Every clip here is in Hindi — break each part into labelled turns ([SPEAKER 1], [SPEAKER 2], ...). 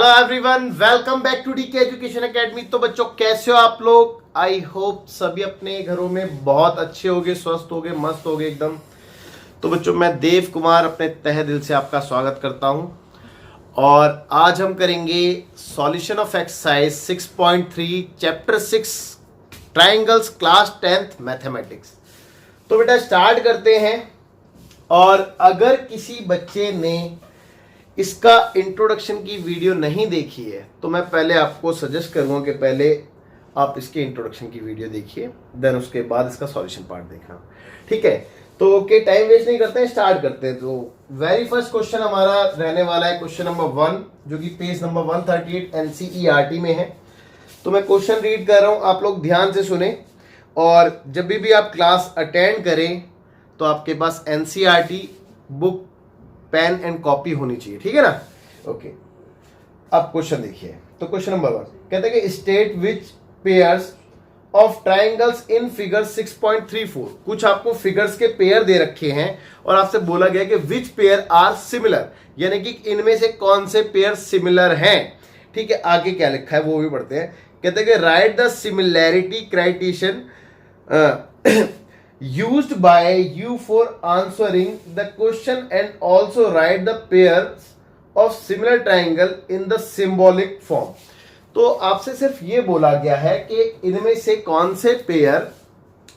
[SPEAKER 1] Hello everyone, welcome back to DK education academy. तो बच्चों कैसे हो आप लोग? आई होप सभी अपने घरों में बहुत अच्छे होंगे, स्वस्थ होंगे, मस्त होंगे एकदम। तो बच्चों मैं देव कुमार अपने तहे दिल से आपका स्वागत करता हूं और आज हम करेंगे solution of exercise 6.3 chapter 6 triangles class 10th mathematics. तो बेटा स्टार्ट करते हैं। और अगर किसी बच्चे ने इसका इंट्रोडक्शन की वीडियो नहीं देखी है तो मैं पहले आपको सजेस्ट करूंगा कि पहले आप इसके इंट्रोडक्शन की वीडियो देखिए, देन उसके बाद इसका सॉल्यूशन पार्ट देखना। ठीक है, तो ओके, टाइम वेस्ट नहीं करते हैं, स्टार्ट करते हैं। तो वेरी फर्स्ट क्वेश्चन हमारा रहने वाला है क्वेश्चन नंबर 1, जो कि पेज नंबर 138 एनसीईआरटी में है। तो मैं क्वेश्चन रीड कर रहा हूं, आप लोग ध्यान से सुने और जब भी आप क्लास अटेंड करें तो आपके पास NCERT book, pen and copy होनी चाहिए, ठीक है ना? ओके, अब क्वेश्चन देखिए। तो क्वेश्चन नंबर 1 कहते हैं कि state which pairs of triangles in figure 6.34। कुछ आपको फिगर्स के पेयर दे रखे हैं और आपसे बोला गया कि विच पेयर आर सिमिलर, यानी कि इनमें से कौन से पेयर सिमिलर हैं। ठीक है, आगे क्या लिखा है वो भी पढ़ते हैं। कहते हैं कि right the similarity criterion used by you for answering the question and also write the pairs of similar triangle in the symbolic form। तो आपसे सिर्फ ये बोला गया है कि इनमें से कौन से पेयर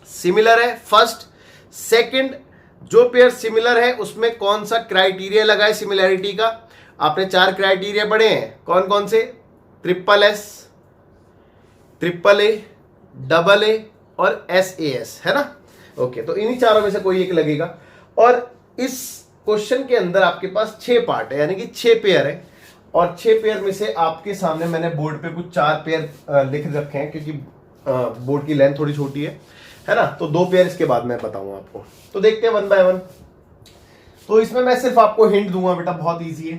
[SPEAKER 1] सिमिलर है, फर्स्ट। सेकंड, जो पेयर सिमिलर है उसमें कौन सा क्राइटेरिया लगा है सिमिलैरिटी का। आपने 4 क्राइटेरिया पढ़े हैं, कौन कौन से? Triple S, triple A, double A और SAS, है ना? ओके, तो इन्हीं चारों में से कोई एक लगेगा। और इस क्वेश्चन के अंदर आपके पास 6 पार्ट है, यानी कि 6 पेयर है और 6 पेयर में से आपके सामने मैंने बोर्ड पे कुछ 4 पेयर लिख रखे हैं क्योंकि बोर्ड की लेंथ थोड़ी छोटी है ना? तो 2 पेयर इसके बाद मैं बताऊंगा आपको। तो देखते हैं 1 बाय 1। तो इसमें मैं सिर्फ आपको हिंट दूंगा बेटा, बहुत ईजी है,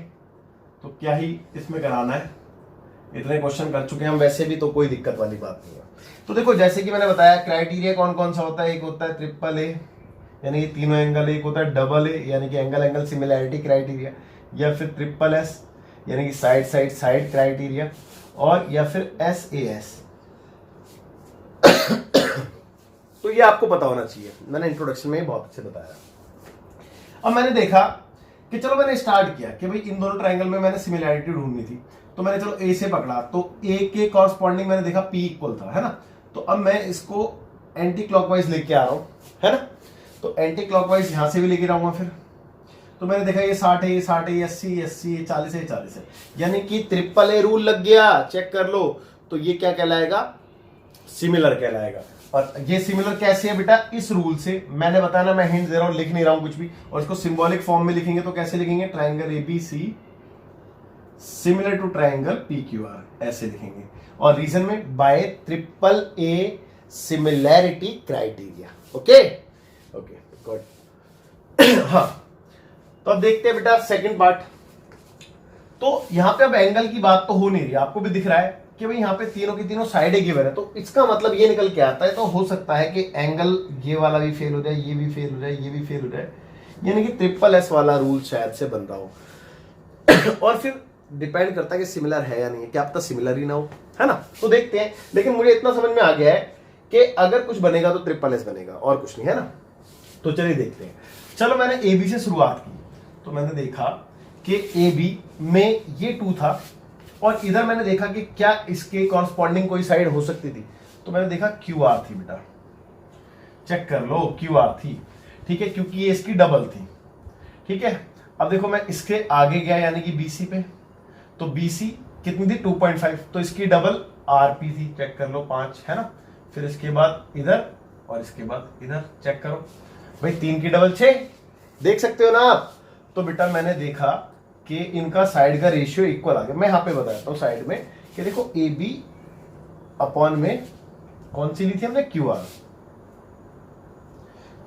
[SPEAKER 1] तो क्या ही इसमें कराना है, इतने क्वेश्चन कर चुके हैं हम वैसे भी, तो कोई दिक्कत वाली बात नहीं है। तो देखो, जैसे कि मैंने बताया क्राइटेरिया कौन कौन सा होता है। एक होता है ट्रिपल ए, यानी कि तीनों एंगल। एक होता है डबल ए, यानी कि एंगल एंगल सिमिलैरिटी क्राइटेरिया। या फिर ट्रिपल एस, यानी कि साइड साइड साइड क्राइटेरिया। और या फिर SAS। तो ये आपको पता होना चाहिए, मैंने इंट्रोडक्शन में बहुत अच्छे बताया। अब मैंने देखा कि चलो, मैंने स्टार्ट किया कि भाई इन दोनों ट्राइंगल में मैंने सिमिलैरिटी ढूंढनी थी, तो मैंने चलो A से पकड़ा, तो A के कॉरस्पॉन्डिंग मैंने देखा P इक्वल था, है ना? तो अब मैं इसको एंटी क्लॉकवाइज लेके आ रहा हूं, है ना? तो एंटी क्लॉकवाइज यहां से भी लेके आऊंगा फिर। तो मैंने देखा ये 60 है, ये 60 है, ये 80 ये 40 है, ये 40 है, यानी कि ट्रिपल ए रूल लग गया, चेक कर लो। तो ये क्या कहलाएगा? सिमिलर कहलाएगा। और ये सिमिलर कैसे है बेटा? इस रूल से। मैंने बताया ना, मैं हिंट दे रहा हूं, लिख नहीं रहा हूं कुछ भी। और इसको सिंबॉलिक फॉर्म में लिखेंगे तो कैसे लिखेंगे? Triangle ABC similar to triangle PQR, ऐसे लिखेंगे। और रीजन में by triple A similarity criteria. Okay okay, good. हाँ, तो अब देखते हैं बेटा सेकंड पार्ट। तो यहां पे अब एंगल की बात तो हो नहीं रही, आपको भी दिख रहा है कि भाई यहाँ पे तीनों की तीनों साइडें गिवन है। तो इसका मतलब ये निकल के आता है, तो हो सकता है कि एंगल ये वाला भी फेल हो जाए, ये भी फेल हो जाए, ये भी फेल हो जाए, यानी कि ट्रिपल S वाला रूल शायद से बन रहा हो। और फिर डिपेंड करता है कि सिमिलर है या नहीं है, क्या पता सिमिलर ही ना हो, है ना? तो देखते हैं, लेकिन मुझे इतना समझ में आ गया है कि अगर कुछ बनेगा तो ट्रिपल S बनेगा और कुछ नहीं, है ना? तो चलिए देखते हैं। चलो, मैंने AB से शुरुआत की, तो मैंने देखा कि AB में ये 2 था और इधर मैंने देखा कि क्या इसके कॉरस्पॉन्डिंग कोई साइड हो सकती थी। तो मैंने देखा QR थी बेटा, चेक कर लो, QR थी, ठीक है, क्योंकि ये इसकी डबल थी। ठीक है, अब देखो मैं इसके आगे गया, यानी कि BC पे, तो BC कितनी थी? 2.5, तो इसकी डबल RP थी, चेक कर लो, 5, है ना? फिर इसके बाद इधर और इसके बाद इधर, चेक करो भाई, 3 की डबल 6, देख सकते हो ना आप? तो बेटा मैंने देखा कि इनका साइड का रेशियो इक्वल आ गया। मैं यहां पे बताता हूं साइड में कि देखो AB अपॉन में कौन सी ली थी हमने? QR।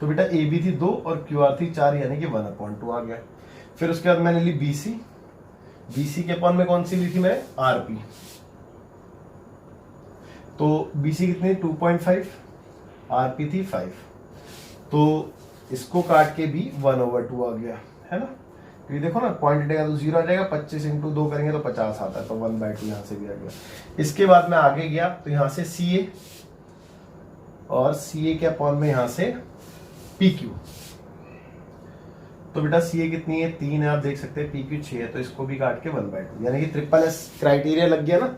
[SPEAKER 1] तो बेटा AB थी 2 और QR थी 4, यानी कि 1/2 आ गया। फिर उसके बाद मैंने ली BC के अपॉन में कौन सी ली थी मैं? RP। तो BC कितनी? 2.5, RP थी 5, तो इसको काट के भी 1/2 आ गया, है ना? ये देखो ना पॉइंट हटेगा तो 0 आ जाएगा, 25 इंटू 2 करेंगे तो 50 आता है, तो 1/2 यहाँ से भी आ गया। इसके बाद मैं आगे गया तो यहाँ से CA और CA के अपॉन में यहाँ से PQ। तो बेटा CA कितनी है 3 है, आप देख सकते हैं, PQ 6 है, तो इसको भी काट के 1/2, यानी कि SSS क्राइटेरिया लग गया ना।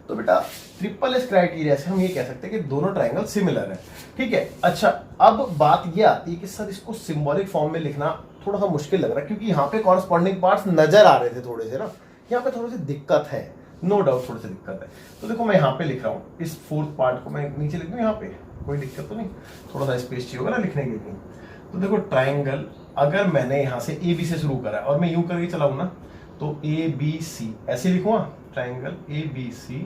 [SPEAKER 1] तो बेटा SSS क्राइटेरिया से हम ये कह सकते हैं कि दोनों ट्रायंगल सिमिलर है। ठीक है, अच्छा अब बात ये आती है कि सर इसको सिंबॉलिक फॉर्म में लिखना थोड़ा सा मुश्किल लग रहा है, क्योंकि यहाँ पे कॉरस्पॉन्डिंग पार्ट्स नजर आ रहे थे थोड़े से ना, यहाँ पे थोड़ी सी दिक्कत है, नो डाउट थोड़ी सी दिक्कत है। तो देखो मैं यहाँ पे लिख रहा हूँ, इस फोर्थ पार्ट को मैं नीचे लिख दूँ, यहाँ पे कोई दिक्कत तो नहीं, थोड़ा सा स्पेस चाहिए होगा ना लिखने के लिए। तो देखो ट्राइंगल अगर मैंने यहाँ से AB से शुरू करा और मैं यूं करके चलाऊं ना, तो ABC ऐसे लिखूंगा, ट्राइंगल ABC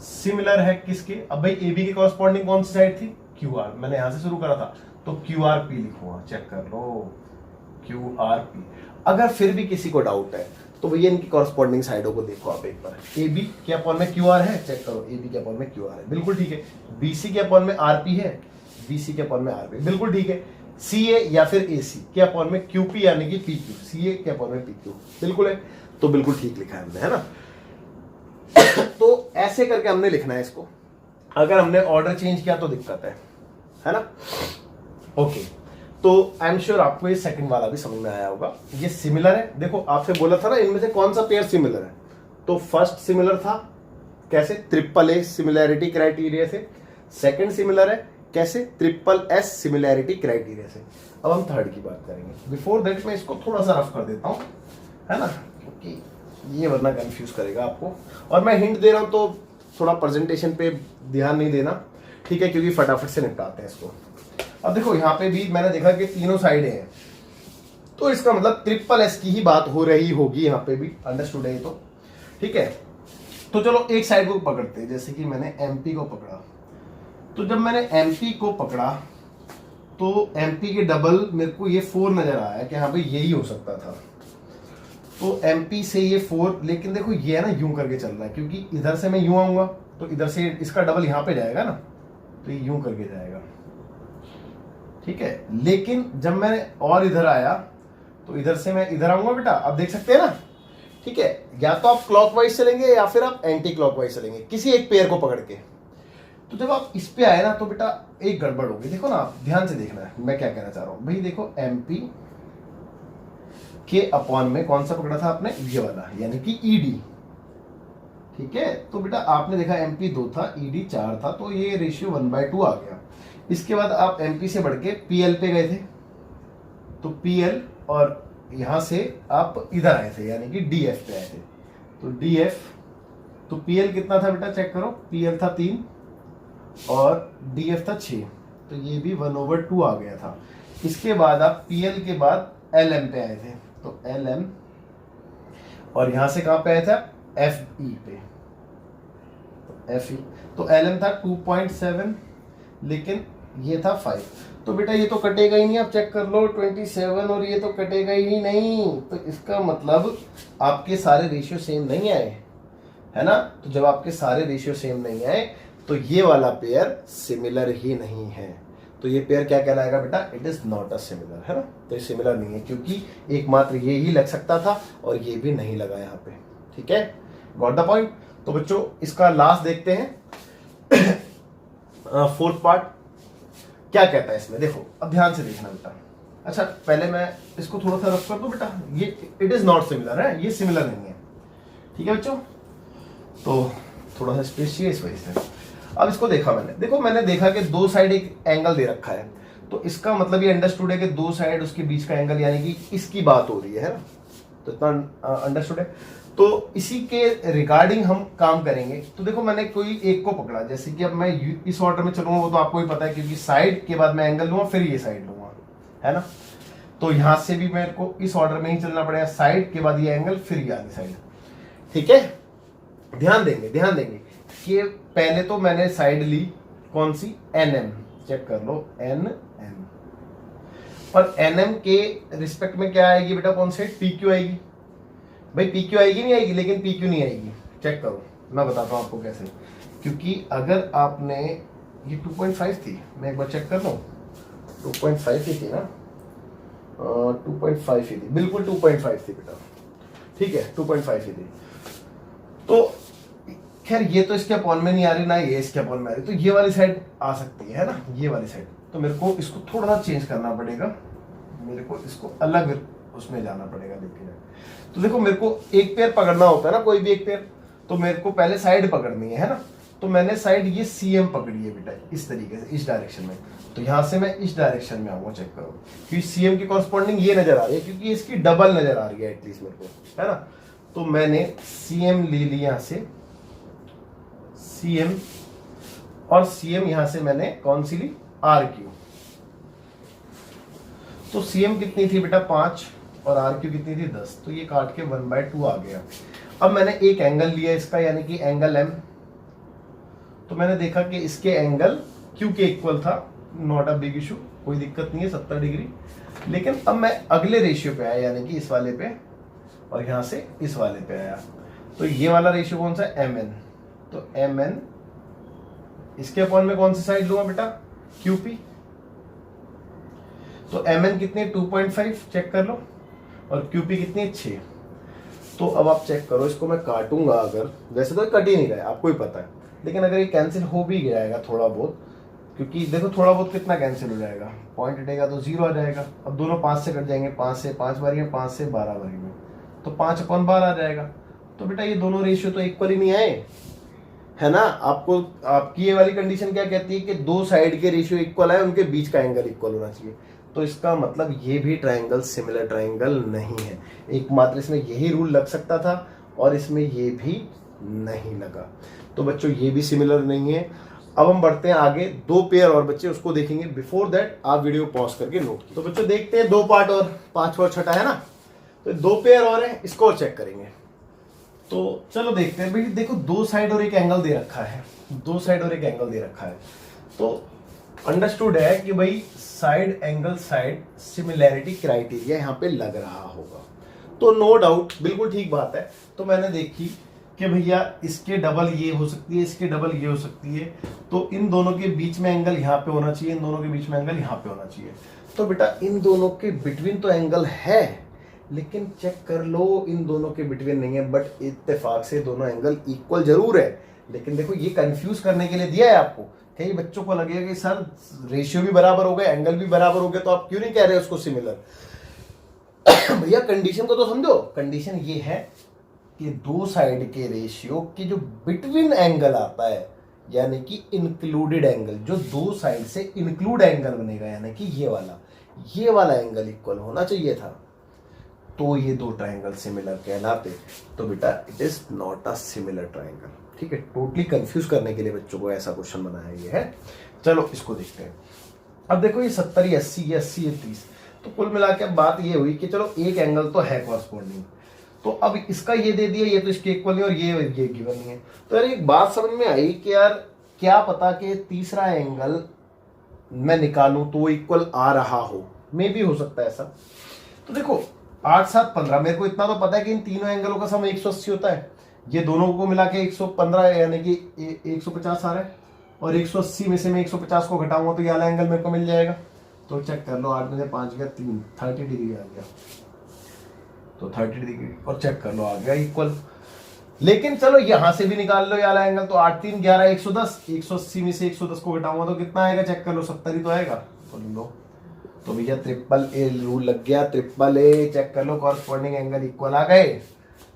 [SPEAKER 1] सिमिलर है किसके, अब भाई AB के कॉरस्पॉन्डिंग कौन सी साइड थी, QR, मैंने यहां से शुरू करा था, तो QRP लिखूंगा, चेक कर लो QRP। अगर फिर भी किसी को डाउट है तो भैया इनकी कॉरस्पॉन्डिंग साइडों को देखो आप एक बार, AB के अपॉन में QR है, चेक करो AB के अपॉन में QR है, बिल्कुल ठीक है। BC के अपॉन में RP है, BC के अपॉन में RP, बिल्कुल ठीक है। CA या फिर AC के अपॉन में QP यानी कि PQ, CA के अपॉन में PQ, बिल्कुल है, तो बिल्कुल ठीक लिखा है हमने, है ना। तो ऐसे करके हमने लिखना है इसको, अगर हमने ऑर्डर चेंज किया तो दिक्कत है ना। ओके, तो आई एम श्योर आपको ये सेकंड वाला भी समझ में आया होगा। ये सिमिलर है, देखो आपसे बोला था ना इनमें से कौन सा पेयर सिमिलर है, तो फर्स्ट सिमिलर था कैसे, SSS सिमिलैरिटी क्राइटेरिया से। सेकंड सिमिलर है कैसे, SSS सिमिलैरिटी क्राइटेरिया से। अब हम थर्ड की बात करेंगे। बिफोर दैट मैं इसको थोड़ा सा रफ कर देता हूं, है ना, क्योंकि ये वरना कंफ्यूज करेगा आपको, और मैं हिंट दे रहा हूं तो थोड़ा प्रेजेंटेशन पे ध्यान नहीं देना, ठीक है, क्योंकि फटाफट से निपटाते हैं इसको। अब देखो यहाँ पे भी मैंने देखा कि तीनों साइडें हैं, तो इसका मतलब SSS की ही बात हो रही होगी यहाँ पे भी, अंडरस्टूड है ये तो, ठीक है। तो चलो एक साइड को पकड़ते हैं, जैसे कि मैंने MP को पकड़ा, तो जब मैंने MP को पकड़ा तो MP के डबल मेरे को ये 4 नजर आया कि हाँ भाई यही हो सकता था, तो MP से ये 4, लेकिन देखो ये है ना यूं करके चल रहा है, क्योंकि इधर से मैं यूं आऊंगा तो इधर से इसका डबल यहां पे जाएगा ना, तो ये यूं करके जाएगा, ठीक है। लेकिन जब मैंने और इधर आया तो इधर से मैं इधर आऊंगा बेटा, अब देख सकते हैं ना, ठीक है, या तो आप क्लॉकवाइज चलेंगे या फिर आप एंटी क्लॉकवाइज चलेंगे, किसी एक पेयर को पकड़ के। तो जब आप इस पे आए ना तो बेटा एक गड़बड़ होगी, देखो ना आप ध्यान से देखना है मैं क्या कहना चाह रहा हूं भाई। देखो MP के अपॉन में कौन सा पकड़ा था आपने, ये वाला, यानी कि ED, ठीक है। तो बेटा आपने देखा MP 2 था, ED 4 था, तो ये रेशियो 1/2 आ गया। इसके बाद आप MP से बढ़ के PL पे गए थे, तो PL, और यहां से आप इधर आए थे यानी कि DF पे आए थे, तो DF, तो PL कितना था बेटा चेक करो, PL था 3 और DF था 6, तो ये भी 1/2 आ गया था। इसके बाद आप PL के बाद LM पे आए थे, तो LM, और यहां से कहां पे आया था FE पे, तो FE, तो LM था 2.7, लेकिन ये था 5, तो बेटा ये तो कटेगा ही नहीं, आप चेक कर लो 27, और ये तो कटेगा ही नहीं, तो इसका मतलब आपके सारे रेशियो सेम नहीं आए, है ना। तो जब आपके सारे रेशियो सेम नहीं आए तो ये वाला पेयर सिमिलर ही नहीं है, तो ये पेयर क्या कहलाएगा बेटा, it is not a similar, है ना। तो ये सिमिलर नहीं है, क्योंकि एकमात्र ये ही लग सकता था और ये भी नहीं लगा यहाँ पे, ठीक है, गॉट द पॉइंट। तो बच्चों इसका लास्ट देखते हैं, फोर्थ पार्ट क्या कहता है इसमें, देखो अब ध्यान से देखना बेटा। अच्छा पहले मैं इसको थोड़ा सा रफ कर दूं बेटा, ये इट इज नॉट सिमिलर है, ये सिमिलर नहीं है, ठीक है बच्चों। तो थोड़ा सा स्पेस चाहिए इस वजह से। अब इसको देखा मैंने, देखो मैंने देखा कि दो साइड एक एंगल दे रखा है, तो इसका मतलब ये अंडरस्टूड है कि दो साइड उसके बीच का एंगल, यानी कि इसकी बात हो रही है ना, तो इतना अंडरस्टूड है। तो इसी के रिगार्डिंग हम काम करेंगे। तो देखो मैंने कोई एक को पकड़ा, जैसे कि अब मैं इस ऑर्डर में चलूंगा वो तो आपको ही पता है, क्योंकि साइड के बाद मैं एंगल लूंगा फिर ये साइड लूंगा, है ना। तो यहां से भी मेरे को इस ऑर्डर में ही चलना पड़ेगा, साइड के बाद ये एंगल फिर ये वाली साइड, ठीक है। ध्यान देंगे कि पहले तो मैंने साइड ली कौन सी, NM, चेक कर लो NM, और NM के रिस्पेक्ट में क्या आएगी बेटा, कौन से PQ आएगी, भाई PQ आएगी नहीं आएगी, लेकिन PQ नहीं आएगी, चेक करो मैं बताता हूं आपको कैसे। क्योंकि अगर आपने ये 2.5 थी, मैं एक बार चेक कर लूं, 2.5 ही थी ना, 2.5 ही थी, बिल्कुल 2.5 थी बेटा, ठीक है 2.5 ही थी। तो खैर ये तो इसके अपॉन में नहीं आ रही, ना ये इसके अपॉन में आ रही, तो ये वाली साइड आ सकती है ना, ये वाली साइड। तो मेरे को इसको थोड़ा सा चेंज करना पड़ेगा, मेरे को इसको अलग उसमें जाना पड़ेगा लेके जाए। तो देखो मेरे को एक पैर पकड़ना होता है ना, कोई भी एक पैर, तो मेरे को पहले साइड पकड़नी है ना। तो मैंने साइड ये सीएम पकड़ी है बेटा, इस तरीके से, इस डायरेक्शन में। तो यहां से मैं इस डायरेक्शन में आऊंगा, चेक करो, क्योंकि सीएम की कॉरस्पॉन्डिंग ये नजर आ रही है, क्योंकि इसकी डबल नजर आ रही है एटलीस्ट मेरे को, है ना। तो मैंने सीएम ले लिया यहां से, सीएम, और सीएम यहां से मैंने कौन सी ली, आर क्यू। तो सीएम कितनी थी बेटा 5 और आर क्यू कितनी थी 10, तो ये काट के 1/2 आ गया। अब मैंने एक एंगल लिया इसका, यानी कि एंगल एम। तो मैंने देखा कि इसके एंगल क्यू के इक्वल था, नॉट अ बिग इशू, कोई दिक्कत नहीं है 70 डिग्री। लेकिन अब मैं अगले रेशियो पे आया, यानी कि इस वाले पे, और यहां से इस वाले पे आया। तो ये वाला रेशियो कौन सा है, एम एन। तो एम एन, इसके अपॉन में कौन सी साइड लूंगा बेटा, क्यूपी। तो एम एन कितनी है 2.5, चेक कर लो, और क्यूपी कितनी है 6। तो अब आप चेक करो, इसको मैं काटूंगा, अगर वैसे तो कट ही नहीं रहा है, आपको ही पता है, लेकिन अगर ये कैंसिल हो भी जाएगा थोड़ा बहुत, क्योंकि देखो थोड़ा बहुत कितना कैंसिल हो जाएगा, पॉइंट हटेगा तो 0 आ जाएगा। अब दोनों 5 से कट जाएंगे, 5 से 5 बारी में, 5 से 12 बारी में, तो 5/12 आ जाएगा। तो बेटा ये दोनों रेशियो तो इक्वल ही नहीं आए, है ना। आपको, आपकी ये वाली कंडीशन क्या कहती है कि दो साइड के रेशियो इक्वल है, उनके बीच का एंगल इक्वल होना चाहिए। तो इसका मतलब ये भी ट्रायंगल सिमिलर ट्रायंगल नहीं है। एकमात्र इसमें यही रूल लग सकता था, और इसमें ये भी नहीं लगा। तो बच्चों ये भी सिमिलर नहीं है। अब हम बढ़ते हैं आगे, 2 पेयर और बच्चे उसको देखेंगे। बिफोर दैट आप वीडियो पॉज करके नोट कीजिए। तो बच्चों देखते हैं 2 पार्ट और 5 और 6 है ना। तो 2 पेयर और है, इसको और चेक करेंगे। तो चलो देखते हैं भाई। देखो 2 साइड और एक एंगल दे रखा है, 2 साइड और एक एंगल दे रखा है। तो अंडरस्टूड है कि भाई side angle side similarity criteria यहाँ पे लग रहा होगा। तो नो डाउट, बिल्कुल ठीक बात है। तो मैंने देखी कि भैया इसके डबल ये हो सकती है, इसके डबल ये हो सकती है, तो इन दोनों के बीच में एंगल यहाँ पे होना चाहिए, इन दोनों के बीच में एंगल यहाँ पे होना चाहिए। तो बेटा इन दोनों के बिटवीन तो एंगल है, लेकिन चेक कर लो इन दोनों के बिटवीन नहीं है, बट इत्तेफाक से दोनों एंगल इक्वल जरूर है। लेकिन देखो ये कंफ्यूज करने के लिए दिया है आपको। कई बच्चों को लगेगा कि सर रेशियो भी बराबर हो गए, एंगल भी बराबर हो गए, तो आप क्यों नहीं कह रहे उसको सिमिलर। भैया कंडीशन को तो समझो। कंडीशन ये है कि 2 साइड के रेशियो के जो बिटवीन एंगल आता है, यानी कि इंक्लूडेड एंगल, जो 2 साइड से इंक्लूड एंगल बनेगा, यानी कि ये वाला एंगल इक्वल होना चाहिए था, तो ये 2 ट्रायंगल सिमिलर कहलाते। तो बेटा it is not a similar triangle. ठीक है, टोटली कंफ्यूज करने के लिए बच्चों को ऐसा क्वेश्चन बनाया गया है। चलो इसको देखते हैं। अब देखो ये 70, ये 80, ये 80, ये 30, तो कुल मिला के बात ये हुई कि चलो एक एंगल तो है कॉरस्पॉन्डिंग। तो अब इसका ये दे दिया, ये तो इसके इक्वल नहीं, और ये गिवन नहीं है। तो यार एक बात समझ में आई कि यार क्या पता कि तीसरा एंगल मैं निकालूं तो वो इक्वल आ रहा हो, मे भी हो सकता है ऐसा। तो देखो 8, 7, 15, मेरे को इतना तो पता है कि इन तीनों एंगलों का सम 180 होता है। ये दोनों को मिला के 115 है, यानी कि 150 आ रहा है, और 180 में से मैं 150 को घटाऊंगा तो ये वाला एंगल मेरे को मिल जाएगा। तो चेक कर लो, 8 में से 5 गया 3, 30 डिग्री आ गया। तो 30 डिग्री, और चेक कर लो आ गया इक्वल। लेकिन चलो यहां से भी निकाल लो ये वाला एंगल, तो 8, 3, 11, 110, 180 में से 110 को घटाऊंगा तो कितना आएगा, चेक कर लो 70 ही तो आएगा। तो लो, तो भैया ट्रिपल ए रूल लग गया। ट्रिपल ए, चेक कर लो कॉरस्पॉन्डिंग एंगल इक्वल आ गए।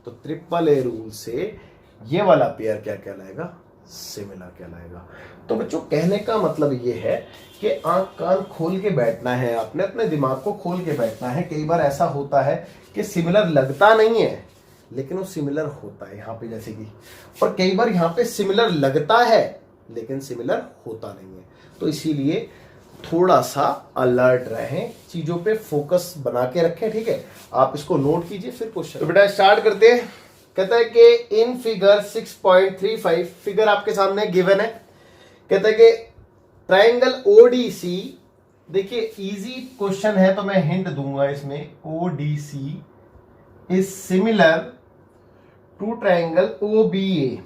[SPEAKER 1] तो ट्रिपल ए रूल से ये वाला पेयर क्या कहलाएगा, सिमिलर कहलाएगा। तो बच्चों कहने का मतलब ये है कि आंख कान खोल के बैठना है, आपने अपने दिमाग को खोल के बैठना है। कई बार ऐसा होता है कि सिमिलर लगता नहीं है, लेकिन वो सिमिलर होता है यहाँ पे जैसे कि, और कई बार यहाँ पे सिमिलर लगता है लेकिन सिमिलर होता नहीं है। तो इसीलिए थोड़ा सा अलर्ट रहें, चीजों पे फोकस बना के रखें। ठीक है, आप इसको नोट कीजिए, फिर क्वेश्चन। तो बेटा स्टार्ट करते हैं। कहता है कि इन फिगर 6.35, फिगर आपके सामने गिवन है। कहता है कि ट्रायंगल ओडीसी, देखिए इजी क्वेश्चन है तो मैं हिंट दूंगा इसमें, ODC is similar to triangle OBA.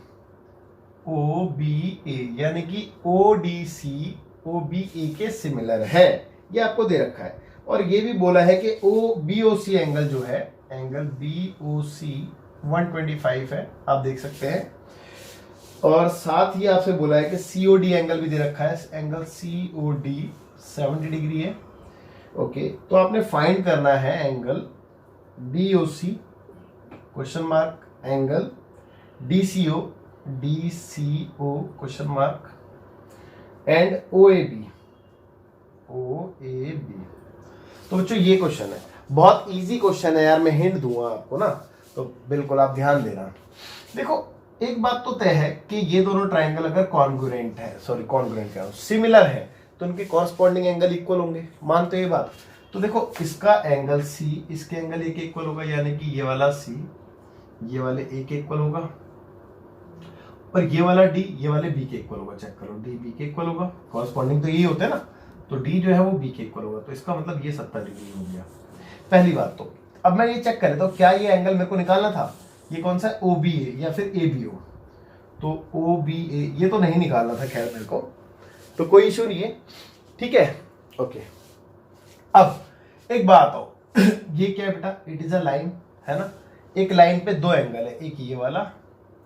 [SPEAKER 1] OBA यानी कि ओडीसी ओबीए के सिमिलर है, ये आपको दे रखा है। और ये भी बोला है कि O B O C angle जो है, एंगल बी ओ सी 125 है, आप देख सकते हैं। और साथ ही आपसे बोला है कि सी ओ डी एंगल भी दे रखा है, angle C O D 70 degree है। ओके, तो आपने फाइंड करना है angle B O C question mark, angle D C O question mark, and O A B. तो बच्चों ये क्वेश्चन है, बहुत इजी क्वेश्चन है यार, मैं हिंट दूंगा आपको ना, तो बिल्कुल आप ध्यान देना। देखो एक बात तो तय है कि ये दोनों ट्राइंगल अगर कॉन्ग्रुएंट है, सॉरी कॉन्ग्रुएंट क्या, सिमिलर है, तो उनके कॉरस्पॉन्डिंग एंगल इक्वल होंगे, मानते हो ये बात? तो देखो इसका एंगल सी इसके एंगल ए के इक्वल होगा, यानी कि ये वाला सी ये वाले ए के इक्वल होगा, और ये वाला डी ये वाले बी के इक्वल होगा। चेक करो, डी बी के इक्वल होगा, कॉरस्पॉन्डिंग तो यही होता है ना, तो डी जो है वो बी के इक्वल होगा, तो इसका मतलब ये 70 डिग्री हो गया पहली बात। तो अब मैं ये चेक कर लेता हूँ क्या ये एंगल मेरे को निकालना था, ये कौन सा है, ओ बी ए या फिर ए बी ओ। तो ओ बी ए ये तो नहीं निकालना था, खैर मेरे को तो कोई इशू नहीं है, ठीक है। ओके, अब एक बात आओ ये क्या है बेटा, इट इज अ लाइन, है ना, एक लाइन पे दो एंगल है, एक ये वाला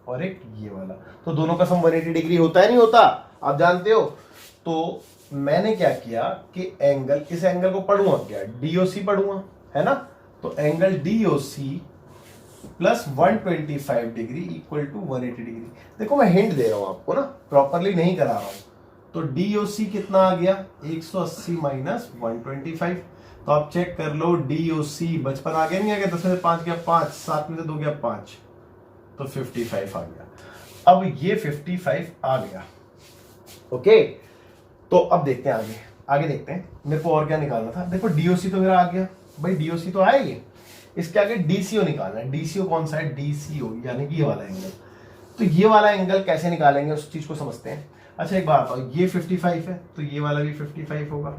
[SPEAKER 1] और एक ये वाला, तो दोनों का सम 180 डिग्री होता है नहीं होता, आप जानते हो। तो मैंने क्या किया कि एंगल, इस एंगल को पढ़ूंगा क्या, डीओसी पढ़ूंगा, है ना, तो angle DOC plus 125 degree equal to 180 degree. देखो मैं हिंट दे रहा हूं आपको ना, प्रॉपरली नहीं करा रहा हूं। तो डीओसी कितना आ गया, 180 माइनस 125। तो आप चेक कर लो, डीओसी बचपन आ गया नहीं आ गया, 10 में से 5 गया 5, 7 में से 2 गया 5, तो 55 आ गया। अब ये 55 आ गया। ओके, तो अब देखते हैं आगे देखते हैं मेरे को और क्या निकालना था। देखो डीओसी तो मेरा आ गया भाई, डीओसी तो आया ये, इसके आगे डीसीओ निकालना है। डीसीओ कौन सा है, डीसीओ यानी कि ये वाला एंगल। तो ये वाला एंगल कैसे निकालेंगे उस चीज को समझते हैं। अच्छा एक बात बताओ, ये 55 है तो ये वाला भी 55 होगा,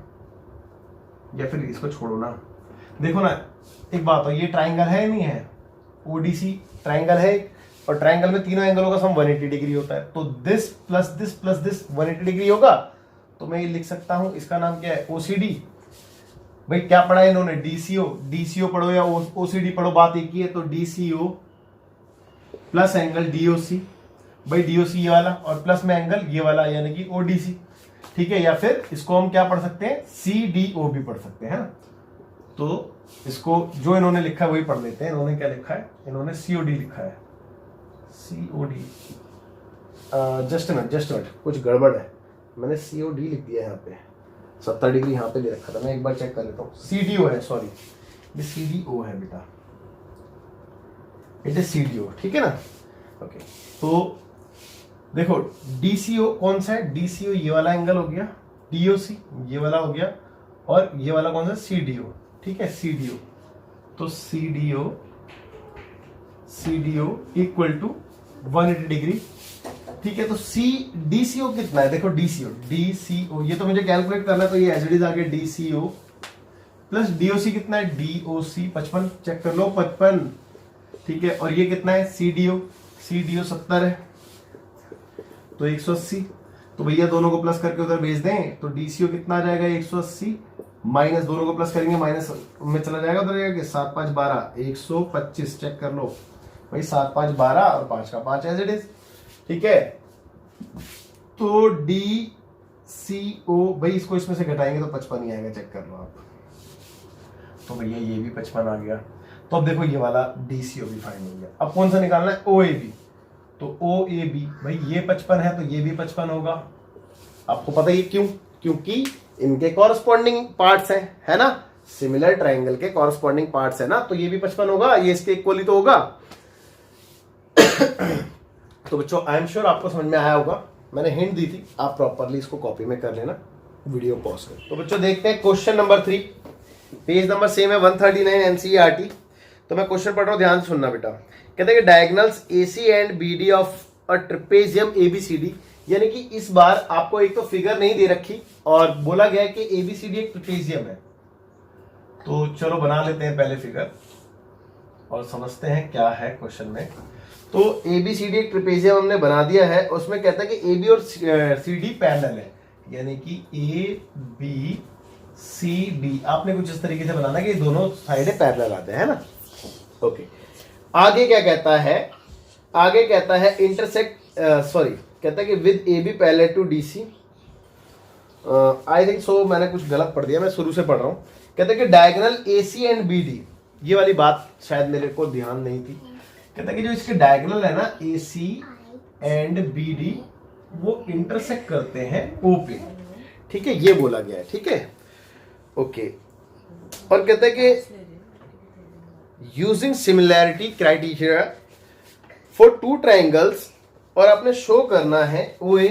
[SPEAKER 1] या फिर इसको छोड़ो ना, देखो ना एक बात बताओ, ये ट्राइंगल है नहीं है, ओडीसी ट्राइंगल है, और ट्राइंगल में तीनों एंगलों का सम 180 डिग्री होता है, तो this plus this plus this 180 degree होगा। तो मैं ये लिख सकता हूं, इसका नाम क्या है, ओसीडी। भाई क्या पढ़ा है इन्होंने, डीसीओ। डीसीओ पढ़ो या ओसीडी पढ़ो, बात एक ही है। तो डीसीओ प्लस एंगल डीओसी, भाई डीओसी ये वाला और प्लस में एंगल ये वाला यानी कि ओडीसी, ठीक है। या फिर इसको हम क्या पढ़ सकते हैं, सीडीओ भी पढ़ सकते हैं। तो इसको जो इन्होंने लिखा है वही पढ़ लेते हैं। इन्होंने क्या लिखा है, इन्होंने सीओडी लिखा है, सीओडी। जस्ट मिनट कुछ गड़बड़ है, मैंने सीओडी लिख दिया है यहाँ पे, 70 डिग्री यहाँ पे दे रखा था, मैं एक बार चेक कर लेता हूँ। सीडीओ है, सॉरी ये सीडीओ है बेटा, इट इज सीडीओ, ठीक है ना। ओके, तो देखो डीसीओ कौन सा है, डीसीओ ये वाला एंगल हो गया, डीओसी ये वाला हो गया, और ये वाला कौन सा, सीडीओ, ठीक है, सीडीओ। तो सीडीओ इक्वल टू 180 डिग्री, ठीक है। तो डीसीओ कितना है, देखो डीसीओ ये तो मुझे कैलकुलेट करना है, तो ये एज इट इज आ गया डीसीओ प्लस डीओसी कितना है, डीओसी 55, चेक कर लो 55, ठीक है। और ये कितना है, सीडीओ 70 है, तो 180। तो भैया दोनों को प्लस करके उधर भेज दें, तो डीसीओ कितना आ जाएगा, 180 माइनस, दोनों को प्लस करेंगे माइनस में चला जाएगा उधर, जाएगा 7 5 12 125, चेक कर लो भाई, 7 5 12 और 5 का 5 एज इट इज, ठीक है। तो डीसीओ भाई इसको इसमें से घटाएंगे तो 55 ही आएगा, चेक कर लो आप। तो भैया ये भी 55 आ गया। तो अब देखो ये वाला डीसीओ भी फाइंड हो गया। अब कौन सा निकालना है, ओएबी। तो ओएबी भाई ये 55 है तो ये भी 55 होगा। आपको पता ही क्यों, क्योंकि इनके कॉरस्पॉन्डिंग पार्ट्स हैं, है ना, सिमिलर ट्राइंगल के कॉरस्पॉन्डिंग पार्ट्स है ना, तो ये भी 55 होगा, ये इसके इक्वल ही तो होगा। तो बच्चों आई एम श्योर आपको समझ में आया होगा, मैंने हिंट दी थी, आप प्रॉपरली इसको कॉपी में कर लेना, वीडियो पॉज कर। तो बच्चों देखते हैं question number 3, page number same है 139 एनसीईआरटी। तो मैं क्वेश्चन पढ़ रहा हूं, ध्यान से सुनना बेटा। कहते हैं कि diagonals AC and BD of a trapezium ABCD, यानी कि इस बार आपको एक तो फिगर नहीं दे रखी और बोला गया है कि एबीसीडी एक ट्रेपेजियम है। तो चलो बना लेते हैं पहले फिगर और समझते हैं क्या है क्वेश्चन में। तो एबीसीडी एक ट्रेपेजियम हमने बना दिया है, उसमें कहता है कि एबी और सीडी पैरेलल है, यानी कि ए बी सी डी, आपने कुछ इस तरीके से बनाना कि दोनों साइडें पैरेलल आते हैं ना। ओके, आगे क्या कहता है, आगे कहता है इंटरसेक्ट, सॉरी कहता है कि with A B parallel to D C, I think so मैंने कुछ गलत पढ़ दिया, मैं शुरू से पढ़ रहा हूँ। कहता है कि diagonal A C and B D, ये वाली बात शायद मेरे को ध्यान नहीं थी। कहता है कि जो इसके डायगोनल है ना ए सी एंड बी डी, वो इंटरसेक्ट करते हैं ओ पे, ठीक है, ये बोला गया है, ठीक है। ओके, और कहता है कि using similarity criteria for two triangles, और आपने शो करना है O A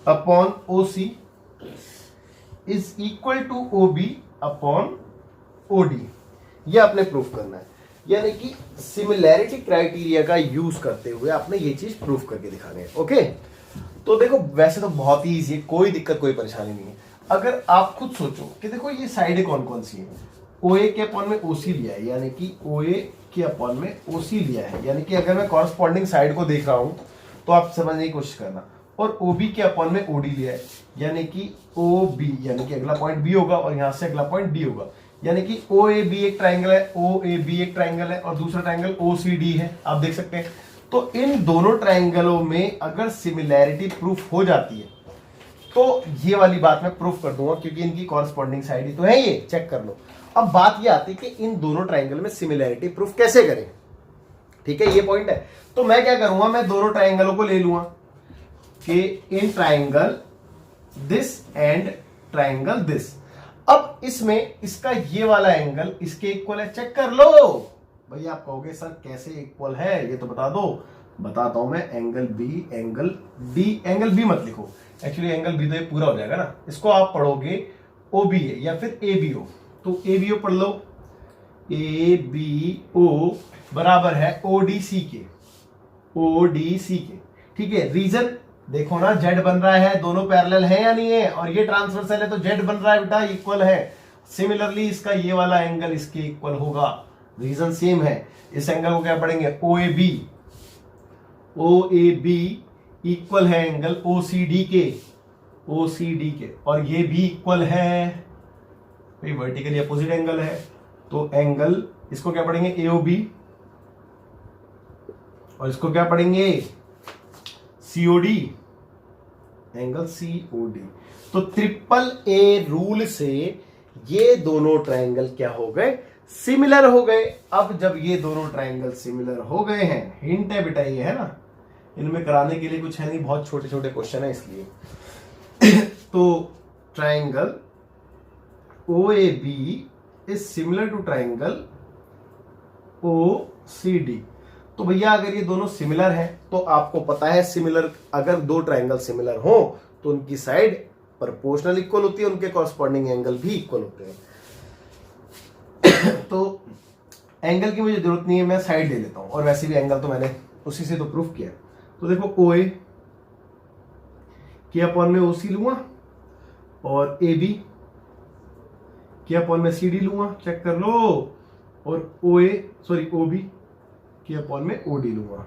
[SPEAKER 1] upon O C is equal to O B upon O D, ये आपने प्रूफ करना है। यानी कि सिमिलैरिटी क्राइटेरिया का यूज करते हुए आपने ये चीज प्रूफ करके दिखानी है। ओके, तो देखो वैसे तो बहुत ही इजी है, कोई दिक्कत कोई परेशानी नहीं है। अगर आप खुद सोचो कि देखो ये साइडें कौन कौन सी है, ओ ए के अपॉन में ओ सी लिया है, यानी कि ओ ए के अपॉन में ओ सी लिया है, यानी कि अगर मैं कॉरस्पॉन्डिंग साइड को देख रहा हूं तो आप समझने की कोशिश करना, और ओ बी के अपॉन में ओ डी लिया है, यानी कि ओ बी, यानी कि अगला पॉइंट बी होगा और यहां से अगला पॉइंट डी होगा, यानी कि ओ ए बी एक ट्राइंगल है, ओ ए बी एक ट्राइंगल है, और दूसरा ट्राइंगल ओ सी डी है, आप देख सकते हैं। तो इन दोनों ट्राइंगलों में अगर सिमिलैरिटी प्रूफ हो जाती है तो ये वाली बात मैं प्रूफ कर दूंगा, क्योंकि इनकी कॉरस्पॉन्डिंग साइड ही तो है, ये चेक कर लो। अब बात ये आती है कि इन दोनों ट्राइंगल में सिमिलैरिटी प्रूफ कैसे करें, ठीक है, ये पॉइंट है। तो मैं क्या करूंगा, मैं दोनों ट्राइंगलों को ले लूंगा कि in triangle this and triangle this. अब इसमें इसका ये वाला एंगल इसके इक्वल है, चेक कर लो। भैया आप कहोगे सर कैसे इक्वल है, ये तो बता दो। बताता हूं मैं, angle B angle D, angle B मत लिखो, एक्चुअली एंगल बी तो ये पूरा हो जाएगा ना, इसको आप पढ़ोगे ओ बी है या फिर ए बी ओ, तो ए बी ओ पढ़ लो, ए बी ओ बराबर है ओ डी सी के, ओ डी सी के, ठीक है। रीजन देखो ना, जेड बन रहा है, दोनों पैरेलल है या नहीं है, और ये ट्रांसवर्सल है तो जेड बन रहा है बेटा, इक्वल है। सिमिलरली इसका ये वाला एंगल इसके इक्वल होगा, रीजन सेम है। इस एंगल को क्या पढ़ेंगे, O A B, O A B equal है एंगल ओ सी डी के, ओ सी डी के, और ये भी इक्वल है, भाई वर्टिकली अपोजिट एंगल है, तो एंगल इसको क्या पढ़ेंगे, ए ओ बी, और इसको क्या पढ़ेंगे, सीओडी, एंगल सीओडी। तो ट्रिपल ए रूल से ये दोनों ट्राइंगल क्या हो गए, सिमिलर हो गए। अब जब ये दोनों ट्राइंगल सिमिलर हो गए हैं, हिंट है बेटा ये, है ना, इनमें कराने के लिए कुछ है नहीं, बहुत छोटे छोटे क्वेश्चन है इसलिए। तो triangle O A B is similar to triangle O C D. तो भैया अगर ये दोनों सिमिलर हैं तो आपको पता है सिमिलर, अगर दो ट्राइंगल सिमिलर हो तो उनकी साइड प्रोपोर्शनल इक्वल होती है, उनके कॉरस्पॉन्डिंग एंगल भी इक्वल होते हैं। तो एंगल की मुझे जरूरत नहीं है, मैं साइड ले लेता हूं, और वैसे भी एंगल तो मैंने उसी से तो प्रूफ किया। तो देखो ओ ए के अपॉन में ओ सी लूंगा, और ए बी के अपॉन में सी डी लूंगा, चेक कर लो, और ओ ए सॉरी ओ बी के अपॉन में ओ डी लूंगा।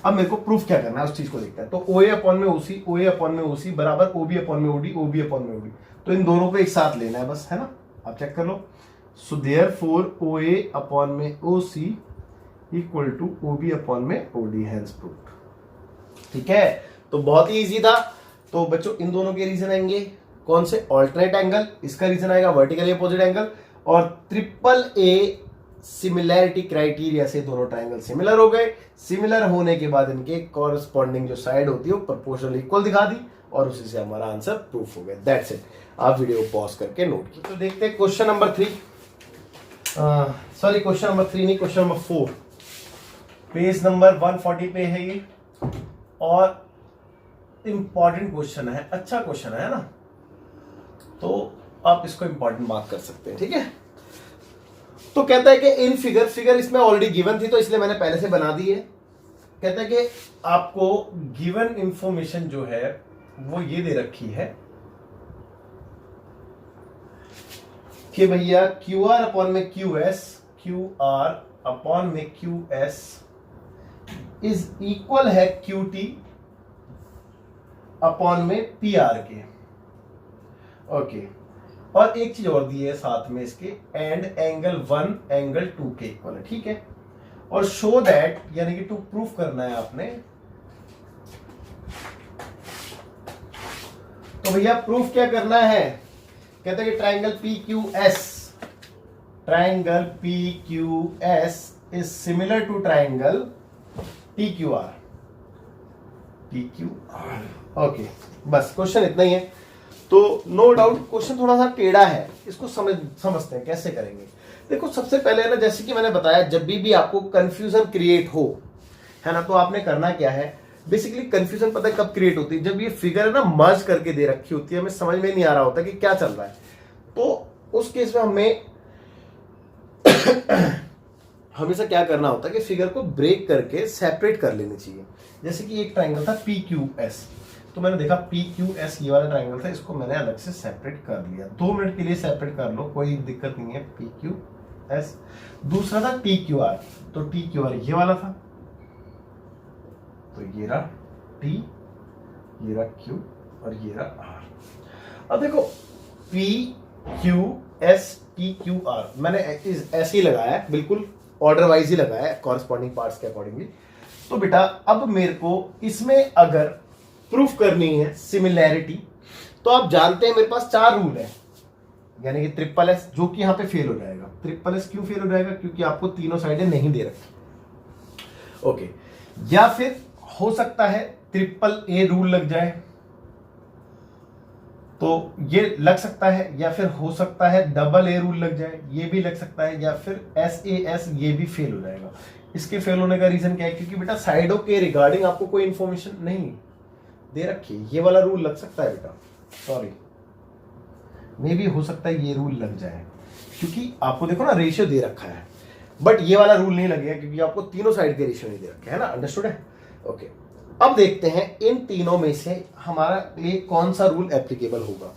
[SPEAKER 1] अब मेरे को प्रूफ क्या करना है उस चीज को देखते हैं। तो ओ ए अपॉन में ओसी, ओ ए अपॉन में ओसी बराबर ओ बी अपॉन में ओडी, ओ बी अपॉन में ओडी। तो इन दोनों को एक साथ लेना है बस, है ना, आप चेक कर लो। So therefore O A upon में O C equal to O B upon में ओडी, हेंस प्रूव्ड। ठीक है, तो बहुत ही इजी था। तो बच्चों इन दोनों के रीजन आएंगे कौन से, ऑल्टरनेट एंगल, इसका रीजन आएगा वर्टिकली अपोजिट एंगल, और ट्रिपल ए सिमिलैरिटी क्राइटेरिया से दोनों ट्राइंगल सिमिलर हो गए। सिमिलर होने के बाद इनके कॉरस्पॉन्डिंग जो साइड होती है वो प्रोपोर्शनल इक्वल दिखा दी, और उसी से हमारा आंसर प्रूफ हो गया। That's it. आप वीडियो पॉज करके नोट कीजिए। तो देखते हैं question number 3, sorry question number 3 नहीं, क्वेश्चन नंबर 4, पेज नंबर 140 पे है ये, और इंपॉर्टेंट क्वेश्चन है, अच्छा क्वेश्चन है ना, तो आप इसको इंपॉर्टेंट मार्क कर सकते हैं। ठीक है, तो कहता है कि इन फिगर इसमें ऑलरेडी गिवन थी तो इसलिए मैंने पहले से बना दी है। कहता है कि आपको गिवन इंफॉर्मेशन जो है वो ये दे रखी है कि भैया क्यू आर अपॉन में Q S, Q R upon में क्यू एस इज इक्वल है क्यू टी अपॉन में पी आर के। ओके, और एक चीज और दी है साथ में इसके, एंड एंगल 1 एंगल 2 के इक्वल है, ठीक है। और शो दैट यानी कि टू प्रूफ करना है आपने, तो भैया प्रूफ क्या करना है, कहते हैं कि triangle PQS is similar to triangle TQR। Okay, बस क्वेश्चन इतना ही है। तो नो डाउट क्वेश्चन थोड़ा सा टेढ़ा है, इसको समझते हैं कैसे करेंगे। देखो सबसे पहले ना, जैसे कि मैंने बताया, जब भी आपको कंफ्यूजन क्रिएट हो, है ना, तो आपने करना क्या है, बेसिकली कंफ्यूजन पता है कब क्रिएट होती है, जब ये फिगर है ना मर्ज करके दे रखी होती है, हमें समझ में नहीं आ रहा होता कि क्या चल रहा है। तो उस केस में हमें हमेशा क्या करना होता है कि फिगर को ब्रेक करके सेपरेट कर लेनी चाहिए। जैसे कि एक ट्राइंगल था PQS, तो मैंने देखा PQS ये वाला ट्राइंगल था, इसको मैंने अलग से सेपरेट कर लिया। 2 मिनट के लिए सेपरेट कर लो, कोई दिक्कत नहीं है। PQS, दूसरा था TQR, तो TQR ये वाला था, तो ये रहा T, ये रहा Q और ये रहा R। अब देखो PQS TQR मैंने ऐसे ही लगाया है, बिल्कुल ऑर्डर वाइज ही लगाया है, कॉरेस्पॉन्डिंग पार्ट्स के अकॉर्डिंगली। तो बेटा अब मेरे को इसमें अगर प्रूफ करनी है सिमिलैरिटी, तो आप जानते हैं मेरे पास 4 रूल है, यानी कि SSS, जो कि यहां पे फेल हो जाएगा। SSS क्यों फेल हो जाएगा, क्योंकि आपको तीनों साइडें नहीं दे रखी। ओके, या फिर हो सकता है AAA रूल लग जाए, तो ये लग सकता है, या फिर हो सकता है AA रूल लग जाए, ये भी लग सकता है, या फिर SAS, ये भी फेल हो जाएगा। इसके फेल होने का रीजन क्या है, क्योंकि बेटा साइडों के रिगार्डिंग आपको कोई इंफॉर्मेशन नहीं दे रखी। ये वाला रूल लग सकता है बेटा, सॉरी, मे भी हो सकता है ये रूल लग जाए, क्योंकि आपको देखो ना रेशियो दे रखा है, बट ये वाला रूल नहीं लगेगा क्योंकि आपको तीनों साइड के रेशियो नहीं दे रखे है ना। अंडरस्टूड है? ओके, अब देखते हैं इन तीनों में से हमारा लिए कौन सा रूल एप्लीकेबल होगा।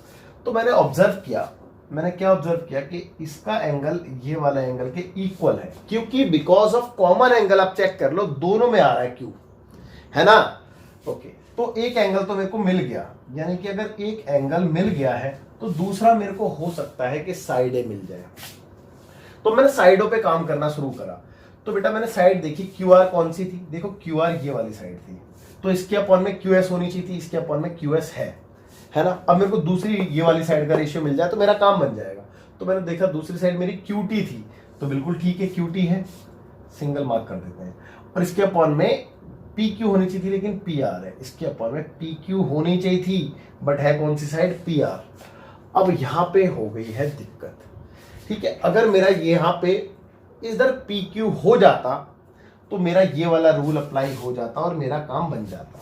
[SPEAKER 1] तो मैंने ऑब्जर्व किया, मैंने क्या ऑब्जर्व किया कि इसका एंगल ये वाला एंगल के इक्वल है, क्योंकि बिकॉज ऑफ कॉमन एंगल, आप चेक कर लो, दोनों में आ रहा है क्यू, है ना। ओके, तो एक एंगल तो मेरे को मिल गया, यानी कि अगर एक एंगल मिल गया है तो दूसरा मेरे को हो सकता है कि साइडें मिल जाए। तो मैंने साइडों पे काम करना शुरू करा। तो बेटा मैंने साइड देखी, QR कौन सी थी, देखो QR ये वाली साइड थी, तो इसके अपॉन में QS होनी चाहिए थी, इसके अपॉन में QS है ना। अब मेरे को दूसरी ये वाली साइड का रेशियो मिल जाए तो मेरा काम बन जाएगा। तो मैंने देखा दूसरी साइड मेरी QT थी, तो बिल्कुल ठीक है, QT है, सिंगल मार्क कर देते हैं। और इसके अपॉन में PQ होनी चाहिए थी, लेकिन PR है, इसके अपॉन में PQ होनी चाहिए थी, बट है कौन सी साइड, PR। अब यहां पे हो गई है दिक्कत, ठीक है। अगर मेरा यहां पे इधर PQ हो जाता तो मेरा ये वाला रूल अप्लाई हो जाता और मेरा काम बन जाता।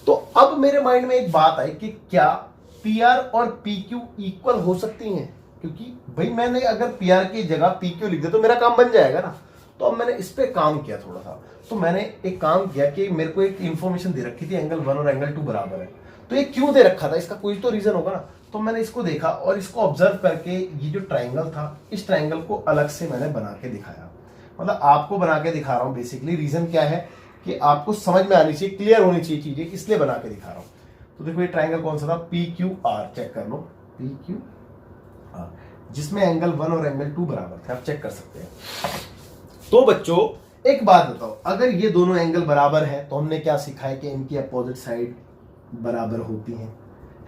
[SPEAKER 1] तो अब मेरे माइंड में एक बात आई कि क्या PR और PQ इक्वल हो सकती हैं, क्योंकि भाई मैंने अगर PR की जगह PQ लिख दिया तो मेरा काम बन जाएगा ना। तो अब मैंने इस पे काम किया थोड़ा सा। तो मैंने एक काम किया कि मेरे को एक इंफॉर्मेशन दे रखी थी, एंगल 1 और एंगल 2 बराबर है, तो ये क्यों दे रखा था, इसका कोई तो रीजन होगा ना। तो मैंने इसको देखा और इसको ऑब्जर्व करके ये जो ट्राइंगल था, इस ट्राइंगल को अलग से मैंने बना के दिखाया, मतलब आपको बना के दिखा रहा हूं। बेसिकली रीजन क्या है कि आपको समझ में आनी चाहिए, क्लियर होनी चाहिए चीजें, इसलिए बना के दिखा रहा हूं। तो देखो ये ट्राइंगल कौन सा था, PQR, चेक कर लो, PQR, जिसमें एंगल 1 और एंगल 2 बराबर थे, आप चेक कर सकते हैं। तो बच्चों एक बात बताओ, अगर ये दोनों एंगल बराबर हैं तो हमने क्या सीखा है कि इनकी अपोजिट साइड बराबर होती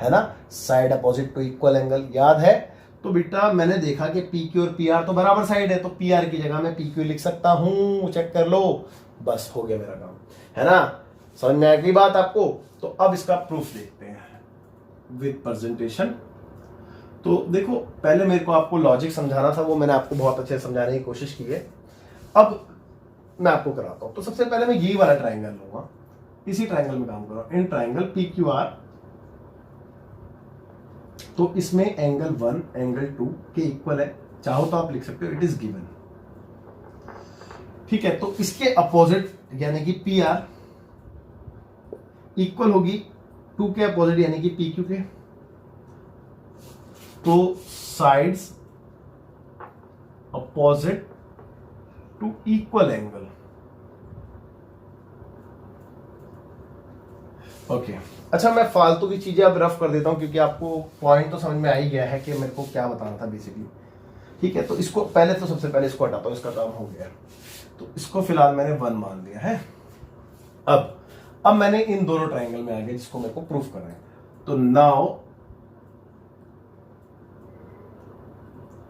[SPEAKER 1] है ना, side opposite to equal angle, याद है। तो बेटा मैंने देखा कि PQ और PR तो बराबर साइड है, तो PR की जगह मैं PQ लिख सकता हूं, चेक कर लो, बस हो गया मेरा काम, है ना। समझ में आएगी बात आपको। तो अब इसका प्रूफ देखते हैं विद प्रेजेंटेशन। तो देखो पहले मेरे को आपको लॉजिक समझाना था, वो मैंने आपको बहुत अच्छे समझाने की कोशिश की है, अब मैं आपको कराता हूं। तो सबसे पहले मैं यही वाला ट्राइंगल लूंगा, इसी ट्राइंगल में काम करूंगा, इन ट्राइंगल PQR। तो इसमें एंगल 1 एंगल 2 के इक्वल है, चाहो तो आप लिख सकते हो, इट इज गिवन, ठीक है। तो इसके अपोजिट यानी कि PR इक्वल होगी 2 के अपोजिट यानी कि PQ के। तो sides opposite to equal angle, okay अच्छा, मैं फालतू की चीजें अब रफ कर देता हूँ क्योंकि आपको पॉइंट तो समझ में आ ही गया है कि मेरे को क्या बताना था बेसिकली। ठीक है, तो इसको पहले तो सबसे पहले इसको हटाता हूँ, इसका काम हो गया। तो इसको फिलहाल मैंने 1 मान लिया है। अब मैंने इन दोनों ट्राइंगल में आ गया जिसको मेरे को प्रूफ करना है। तो नाउ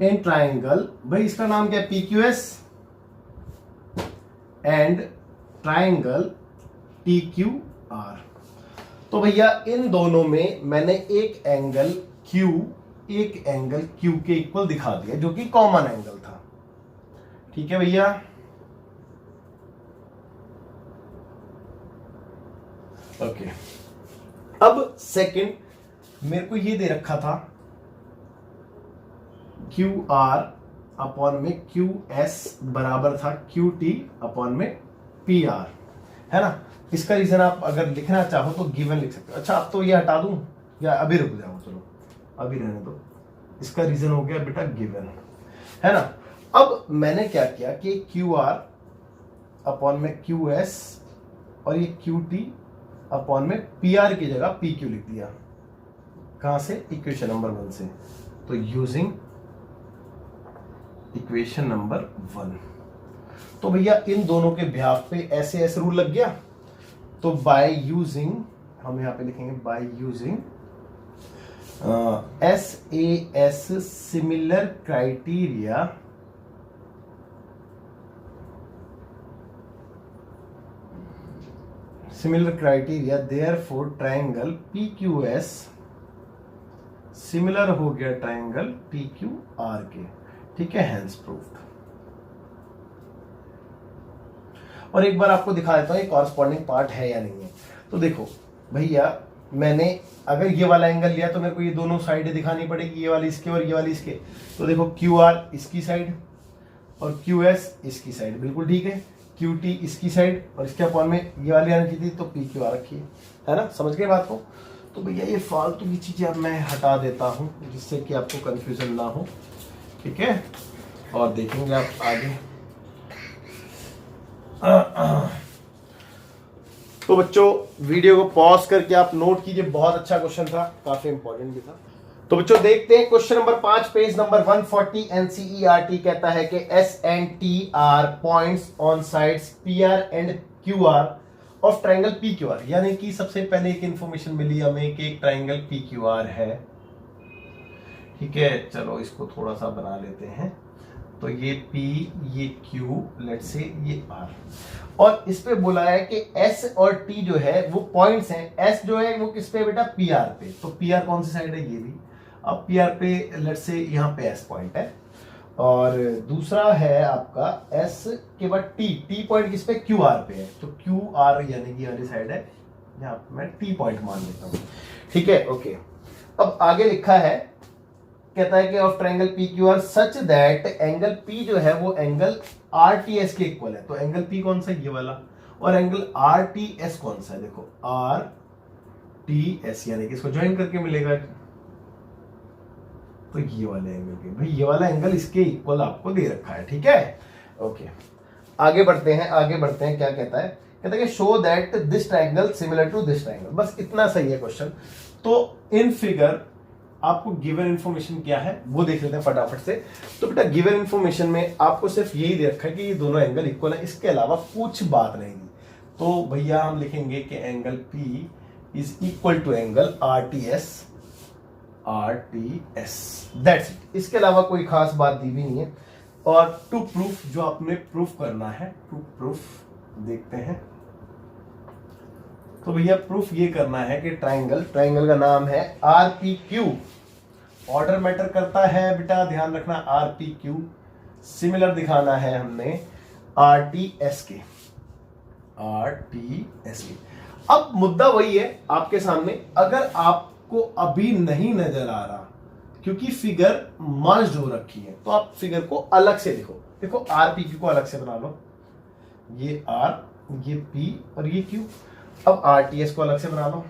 [SPEAKER 1] इन ट्राइंगल, भाई इसका नाम क्या है, PQS एंड ट्राइंगल TQR। तो भैया इन दोनों में मैंने एक एंगल Q के इक्वल दिखा दिया जो कि कॉमन एंगल था। ठीक है भैया, ओके। अब सेकंड मेरे को ये दे रखा था QR अपॉन में QS बराबर था QT अपॉन में PR, है ना। इसका रीजन आप अगर लिखना चाहो तो गिवन लिख सकते हो। अच्छा, अब तो ये हटा दूं या अभी रुक जाऊं, चलो अभी रहने दो। इसका रीजन हो गया बेटा गिवन, है ना। अब मैंने क्या किया कि QR अपॉन में QS और ये QT अपॉन में PR की जगह PQ लिख दिया। कहां से, इक्वेशन नंबर 1 से। तो यूजिंग इक्वेशन नंबर 1, तो भैया इन दोनों के बिहाफ पे ऐसे रूल लग गया। तो बाय यूजिंग, हम यहां पे लिखेंगे by using SAS similar criteria therefore triangle PQS similar हो गया ट्रायंगल TQR के। ठीक है, हेंस प्रूव्ड। और एक बार आपको दिखा देता हूं ये कॉरस्पॉन्डिंग पार्ट है या नहीं है। तो देखो भैया, मैंने अगर ये वाला एंगल लिया तो मेरे को ये दोनों साइड दिखानी पड़ेगी, ये वाली इसके और ये वाली इसके। तो देखो QR इसकी साइड और QS इसकी साइड, बिल्कुल ठीक है। QT इसकी साइड और इसके अपॉन में ये वाली आनी चाहिए थी, तो PQR रखी है ना। समझ गए बात को। तो भैया ये फालतू की चीजें अब मैं हटा देता हूं जिससे कि आपको कंफ्यूजन ना हो। ठीक है, और देखेंगे आप आगे। तो बच्चों वीडियो को पॉज करके आप नोट कीजिए, बहुत अच्छा क्वेश्चन था, काफी इंपॉर्टेंट भी था। तो बच्चों देखते हैं question number 5, page number 140। NCERT कहता है कि S and T are points on sides PR and QR of triangle PQR। यानी कि सबसे पहले एक इंफॉर्मेशन मिली हमें कि एक ट्राइंगल PQR है। ठीक है, चलो इसको थोड़ा सा बना लेते हैं। तो ये P, ये Q, लेट्स से ये R, और इस पे बोला है कि S और T जो है वो पॉइंट्स हैं। S जो है वो किस पे बेटा, PR पे। तो PR कौन सी साइड है, ये भी। अब PR पे लेट्स से यहाँ पे S पॉइंट है, और दूसरा है आपका S के बाद T पॉइंट किस पे, QR पे है। तो QR यानी कि ये वाली साइड है, यहाँ पे मैं T पॉइंट मान लेता हूँ। ठीक है, ओके। अब आगे लिखा है, कहता है कि of triangle PQR such that angle P जो है वो एंगल RTS के इक्वल है। तो एंगल P कौन सा है, ये वाला, और एंगल RTS कौन सा है, देखो RTS, यानी कि इसको ज्वाइन करके मिलेगा। तो ये वाले एंगल के, भाई ये वाला एंगल इसके इक्वल आपको दे रखा है। ठीक है, ओके। आगे बढ़ते हैं। क्या कहता है, कहता है कि show that this triangle similar to this triangle. बस इतना सही है क्वेश्चन। तो इन फिगर आपको गिवन इंफॉर्मेशन क्या है वो देख लेते हैं फटाफट से। तो बेटा गिवन इंफॉर्मेशन में आपको सिर्फ यही दे रखा है कि ये दोनों एंगल इक्वल है, इसके अलावा कुछ बात नहीं दी। तो भैया हम लिखेंगे कि angle P is equal to angle RTS, that's it. इसके अलावा कोई खास बात दी भी नहीं है। और टू प्रूफ, जो आपने प्रूफ करना है, टू प्रूफ देखते हैं। तो भैया प्रूफ ये करना है कि ट्राइंगल का नाम है RPQ। ऑर्डर मैटर करता है बेटा, ध्यान रखना, RPQ। सिमिलर दिखाना है हमने RTS के। अब मुद्दा वही है आपके सामने। अगर आपको अभी नहीं नजर आ रहा क्योंकि फिगर मर्ज हो रखी है, तो आप फिगर को अलग से लिखो। देखो RPQ को अलग से बना लो, ये R, ये P और ये Q। अब RTS को अलग से बना लो।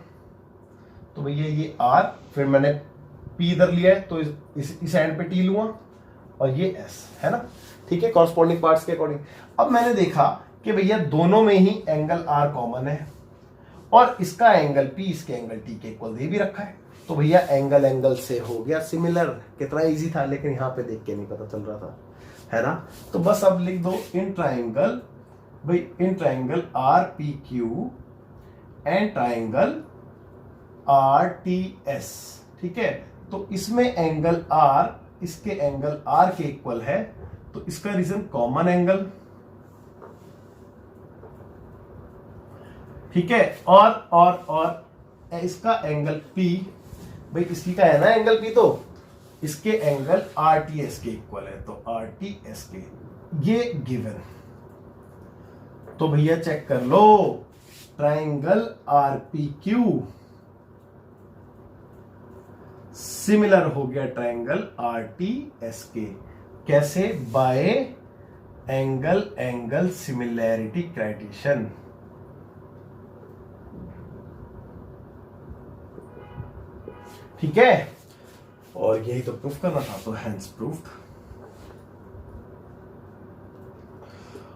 [SPEAKER 1] तो भैया ये R, फिर मैंने P इधर लिया है तो इस एंड पे T लूंगा, और ये S है ना। ठीक है, कॉरस्पॉन्डिंग पार्ट्स के अकॉर्डिंग। अब मैंने देखा कि भैया दोनों में ही एंगल R कॉमन है, और इसका एंगल P इसके एंगल T के इक्वल दे भी रखा है। तो भैया एंगल एंगल से हो गया सिमिलर। कितना इजी था, लेकिन यहाँ पे देख के नहीं पता चल रहा था, है ना। तो बस अब लिख दो इन ट्राइंगल, भाई in triangle RPQ and triangle RTS, ठीक है। तो इसमें एंगल R इसके एंगल R के इक्वल है, तो इसका रीजन कॉमन एंगल, ठीक है। और इसका एंगल P, भाई इसी का है ना एंगल P, तो इसके एंगल RTS के इक्वल है, तो RTS के ये गिवन। तो भैया चेक कर लो, ट्राइंगल RPQ सिमिलर हो गया ट्राइंगल RTS के। कैसे? Bye angle angle similarity criterion. ठीक है, और यही तो प्रूफ करना था, तो हैंस प्रूफ।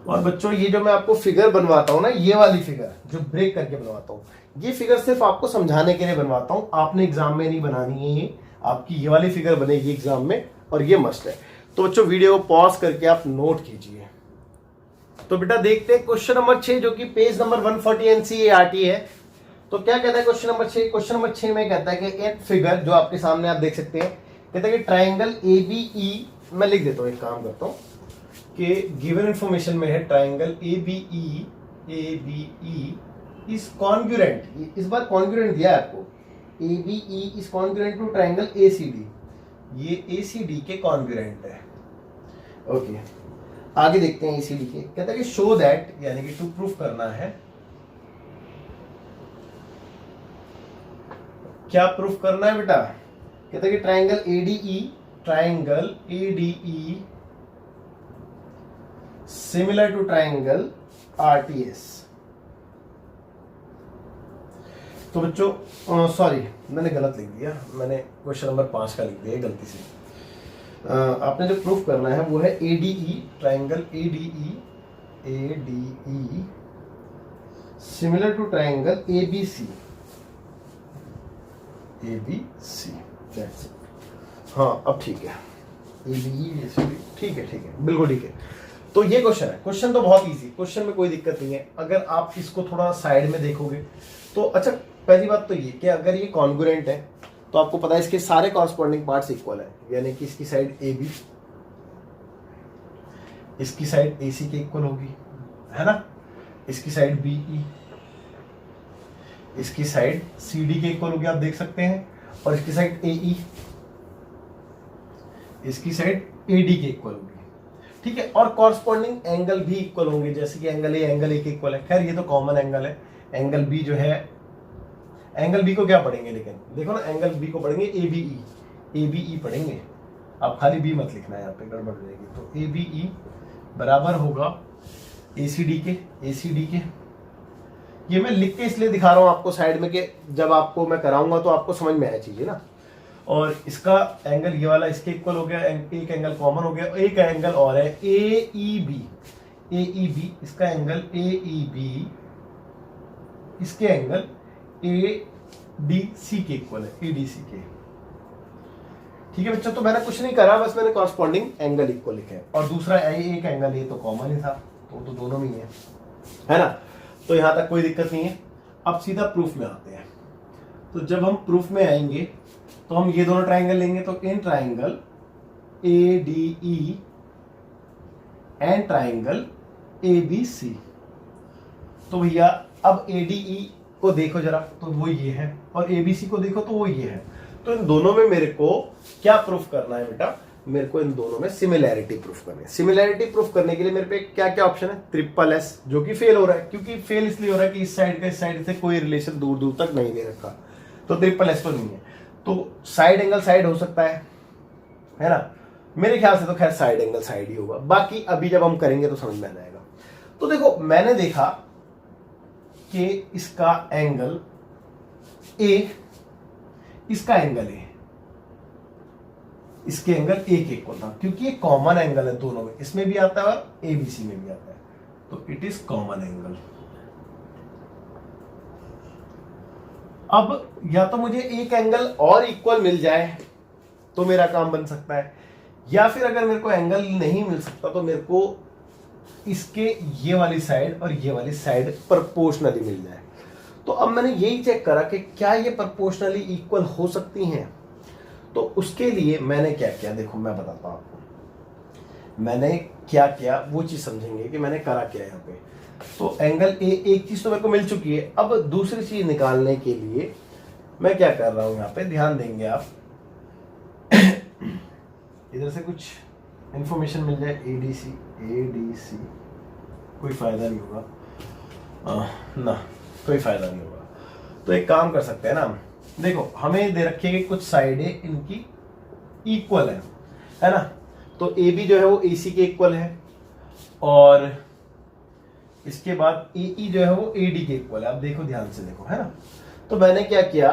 [SPEAKER 1] और बच्चों ये जो मैं आपको फिगर बनवाता हूं ना, ये वाली फिगर जो ब्रेक करके बनवाता हूं, ये फिगर सिर्फ आपको समझाने के लिए बनवाता हूं, आपने एग्जाम में नहीं बनानी है। ये आपकी ये वाली फिगर बनेगी एग्जाम में, और ये मस्ट है। तो बच्चों वीडियो को पॉज करके आप नोट कीजिए। तो बेटा देखते हैं क्वेश्चन नंबर 6, जो कि पेज नंबर 140 NCERT है। तो क्या कहता है क्वेश्चन नंबर 6? क्वेश्चन नंबर 6 में कहता है कि एक फिगर जो आपके सामने आप देख सकते हैं, कहता है कि ट्राइंगल ABE, मैं लिख देता हूं, एक काम करता हूं कि गिवन इंफॉर्मेशन में है ट्राइंगल ABE इज कॉन्ग्रुएंट, इस बार कॉन्ग्रुएंट दिया है आपको, ABE is congruent to triangle ACD, ये ACD के कॉन्ग्रुएंट है। ओके, आगे देखते हैं ACD के। कहता है कि शो दैट, यानी कि टू प्रूफ करना है। क्या प्रूफ करना है बेटा? कहता है कि triangle ADE similar to triangle RTS। तो बच्चों सॉरी, मैंने गलत लिख दिया, मैंने क्वेश्चन नंबर 5 का लिख दिया गलती से। आपने जो प्रूफ करना है वो है ADE, triangle ADE similar to triangle ABC। हाँ अब ठीक है, ABE, ठीक है, बिल्कुल ठीक है। तो ये क्वेश्चन है, क्वेश्चन तो बहुत इजी, क्वेश्चन में कोई दिक्कत नहीं है। अगर आप इसको थोड़ा साइड में देखोगे तो अच्छा, पहली बात तो ये कि अगर ये कॉन्ग्रुएंट है तो आपको पता है इसके सारे कॉरस्पॉन्डिंग पार्ट्स इक्वल है, यानी कि इसकी साइड AB इसकी साइड AC के इक्वल होगी, है ना। इसकी साइड BE इसकी साइड CD के इक्वल होगी, आप देख सकते हैं। और इसकी साइड AE इसकी साइड AD के इक्वल होगी, ठीक है। और कॉरस्पॉन्डिंग एंगल भी इक्वल होंगे, जैसे कि एंगल A के इक्वल है। खैर ये तो कॉमन एंगल है। एंगल B जो है, एंगल B को क्या पढ़ेंगे, लेकिन देखो ना, एंगल B को पढ़ेंगे ABE पढ़ेंगे। आप खाली B मत लिखना है, यहाँ पे गड़बड़ हो जाएगी। तो ABE बराबर होगा ACD के। ये मैं लिख के इसलिए दिखा रहा हूँ आपको साइड में, कि जब आपको मैं कराऊंगा तो आपको समझ में आया चीजें ना। और इसका एंगल ये वाला इसके इक्वल हो गया, एक एंगल कॉमन हो गया। एक एंगल और है AEB, इसका एंगल AEB इसके एंगल ADC के इक्वल है, ADC के। ठीक है बच्चों, तो मैंने कुछ नहीं करा, बस मैंने कॉरस्पॉन्डिंग एंगल इक्वल लिखे हैं। और दूसरा एक एंगल ये तो कॉमन ही था, तो दोनों में ही है ना। तो यहां तक कोई दिक्कत नहीं है। अब सीधा प्रूफ में आते हैं। तो जब हम प्रूफ में आएंगे तो हम ये दोनों ट्राइंगल लेंगे। तो in triangle ADE and triangle ABC। तो भैया अब ADE को देखो जरा, तो वो ये है, और ABC को देखो तो वो ये है। तो इन दोनों में मेरे को क्या प्रूफ करना है बेटा? मेरे को इन दोनों में सिमिलैरिटी प्रूफ करनी है। सिमिलैरिटी प्रूफ करने के लिए मेरे पे क्या क्या ऑप्शन है? SSS, जो कि फेल हो रहा है, क्योंकि फेल इसलिए हो रहा है कि इस साइड का इस साइड से कोई रिलेशन दूर दूर तक नहीं दे रखा, तो SSS तो नहीं है। तो साइड एंगल साइड हो सकता है ना। मेरे ख्याल से तो खैर साइड एंगल साइड ही होगा, बाकी अभी जब हम करेंगे तो समझ में आ जाएगा। तो देखो मैंने देखा कि इसका एंगल A, इसका एंगल A, इसके एंगल A के इक्वल था, क्योंकि ये कॉमन एंगल है दोनों में, इसमें भी आता है और ABC में भी आता है, तो इट इज कॉमन एंगल। अब या तो मुझे एक एंगल और इक्वल मिल जाए तो मेरा काम बन सकता है, या फिर अगर मेरे को एंगल नहीं मिल सकता तो मेरे को इसके ये वाली साइड और ये वाली साइड प्रोपोर्शनली मिल जाए। तो अब मैंने यही चेक करा कि क्या ये प्रोपोर्शनली इक्वल हो सकती हैं। तो उसके लिए मैंने क्या किया, देखो मैं बताता हूं आपको मैंने क्या किया, वो चीज समझेंगे कि मैंने करा क्या यहाँ पे। तो एंगल ए, एक चीज तो मेरे को मिल चुकी है। अब दूसरी चीज निकालने के लिए मैं क्या कर रहा हूं, यहाँ पे ध्यान देंगे आप इधर से कुछ इंफॉर्मेशन मिल जाए, एडीसी एडीसी कोई फायदा नहीं होगा ना, कोई फायदा नहीं होगा। तो एक काम कर सकते हैं ना, देखो हमें दे रखी है कि कुछ साइडें इनकी इक्वल है ना। तो ए बी जो है वो ए सी के इक्वल है, और इसके बाद ए ई जो है वो ए डी के इक्वल है। अब देखो ध्यान से देखो, है ना। तो मैंने क्या किया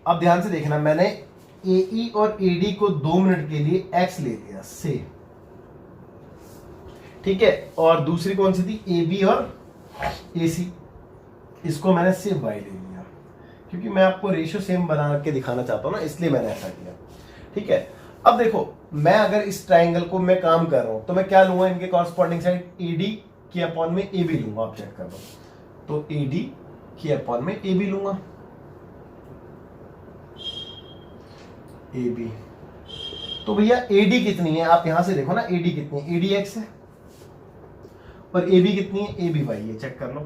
[SPEAKER 1] अब ध्यान से देखना, मैंने ए ई और ए डी को 2 मिनट के लिए एक्स ले लिया से, ठीक है। और दूसरी कौन सी थी, ए बी और ए सी, इसको मैंने सिर्फ वाई ले लिया, क्योंकि मैं आपको रेशियो सेम बना के दिखाना चाहता हूं ना, इसलिए मैंने ऐसा किया, ठीक है। अब देखो मैं अगर इस ट्राइंगल को मैं काम कर रहा हूं तो मैं क्या लूंगा, इनके कॉरस्पॉन्डिंग साइड ए डी की अपॉन में ए बी लूंगा। आप चेक कर लो, तो ए डी की अपॉन में ए बी लूंगा, ए बी। तो भैया ए डी कितनी है, आप यहां से देखो ना, ए डी कितनी है, ए डी एक्स है, और ए बी कितनी है, ए बी वाई है, चेक कर लो।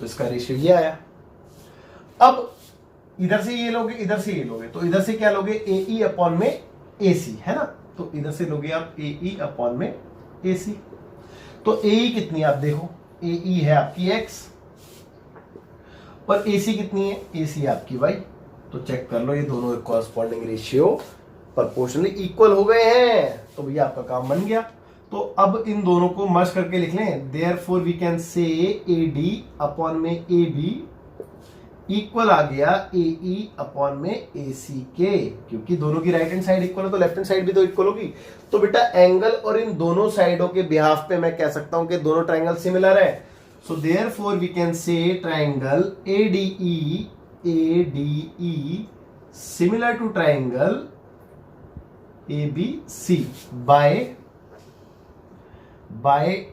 [SPEAKER 1] तो इसका रेशियो ये आया। अब इधर से ये लोगे, इधर से ये लोगे, तो इधर से क्या लोगे, ए ई अपॉन में ए सी, है ना। तो इधर से लोगे आप ए ई अपॉन में ए सी। तो ए ई कितनी है आप देखो, ए ई है आपकी एक्स, और ए सी कितनी है, ए सी आपकी वाई। तो चेक कर लो, ये दोनों कॉरस्पॉन्डिंग रेशियो प्रोपोर्शनली इक्वल हो गए हैं, तो भैया आपका काम बन गया। तो अब इन दोनों को मर्ज करके लिख लें, देयरफॉर वी कैन से ए डी अपॉन में ए बी इक्वल आ गया ए ई अपॉन में ए सी के, क्योंकि दोनों की राइट हैंड साइड इक्वल है तो लेफ्ट हैंड साइड भी तो इक्वल होगी। तो बेटा एंगल और इन दोनों साइडों के बिहाफ पे मैं कह सकता हूं कि दोनों ट्राइंगल सिमिलर है। So therefore we can say triangle A D E similar to triangle A B C by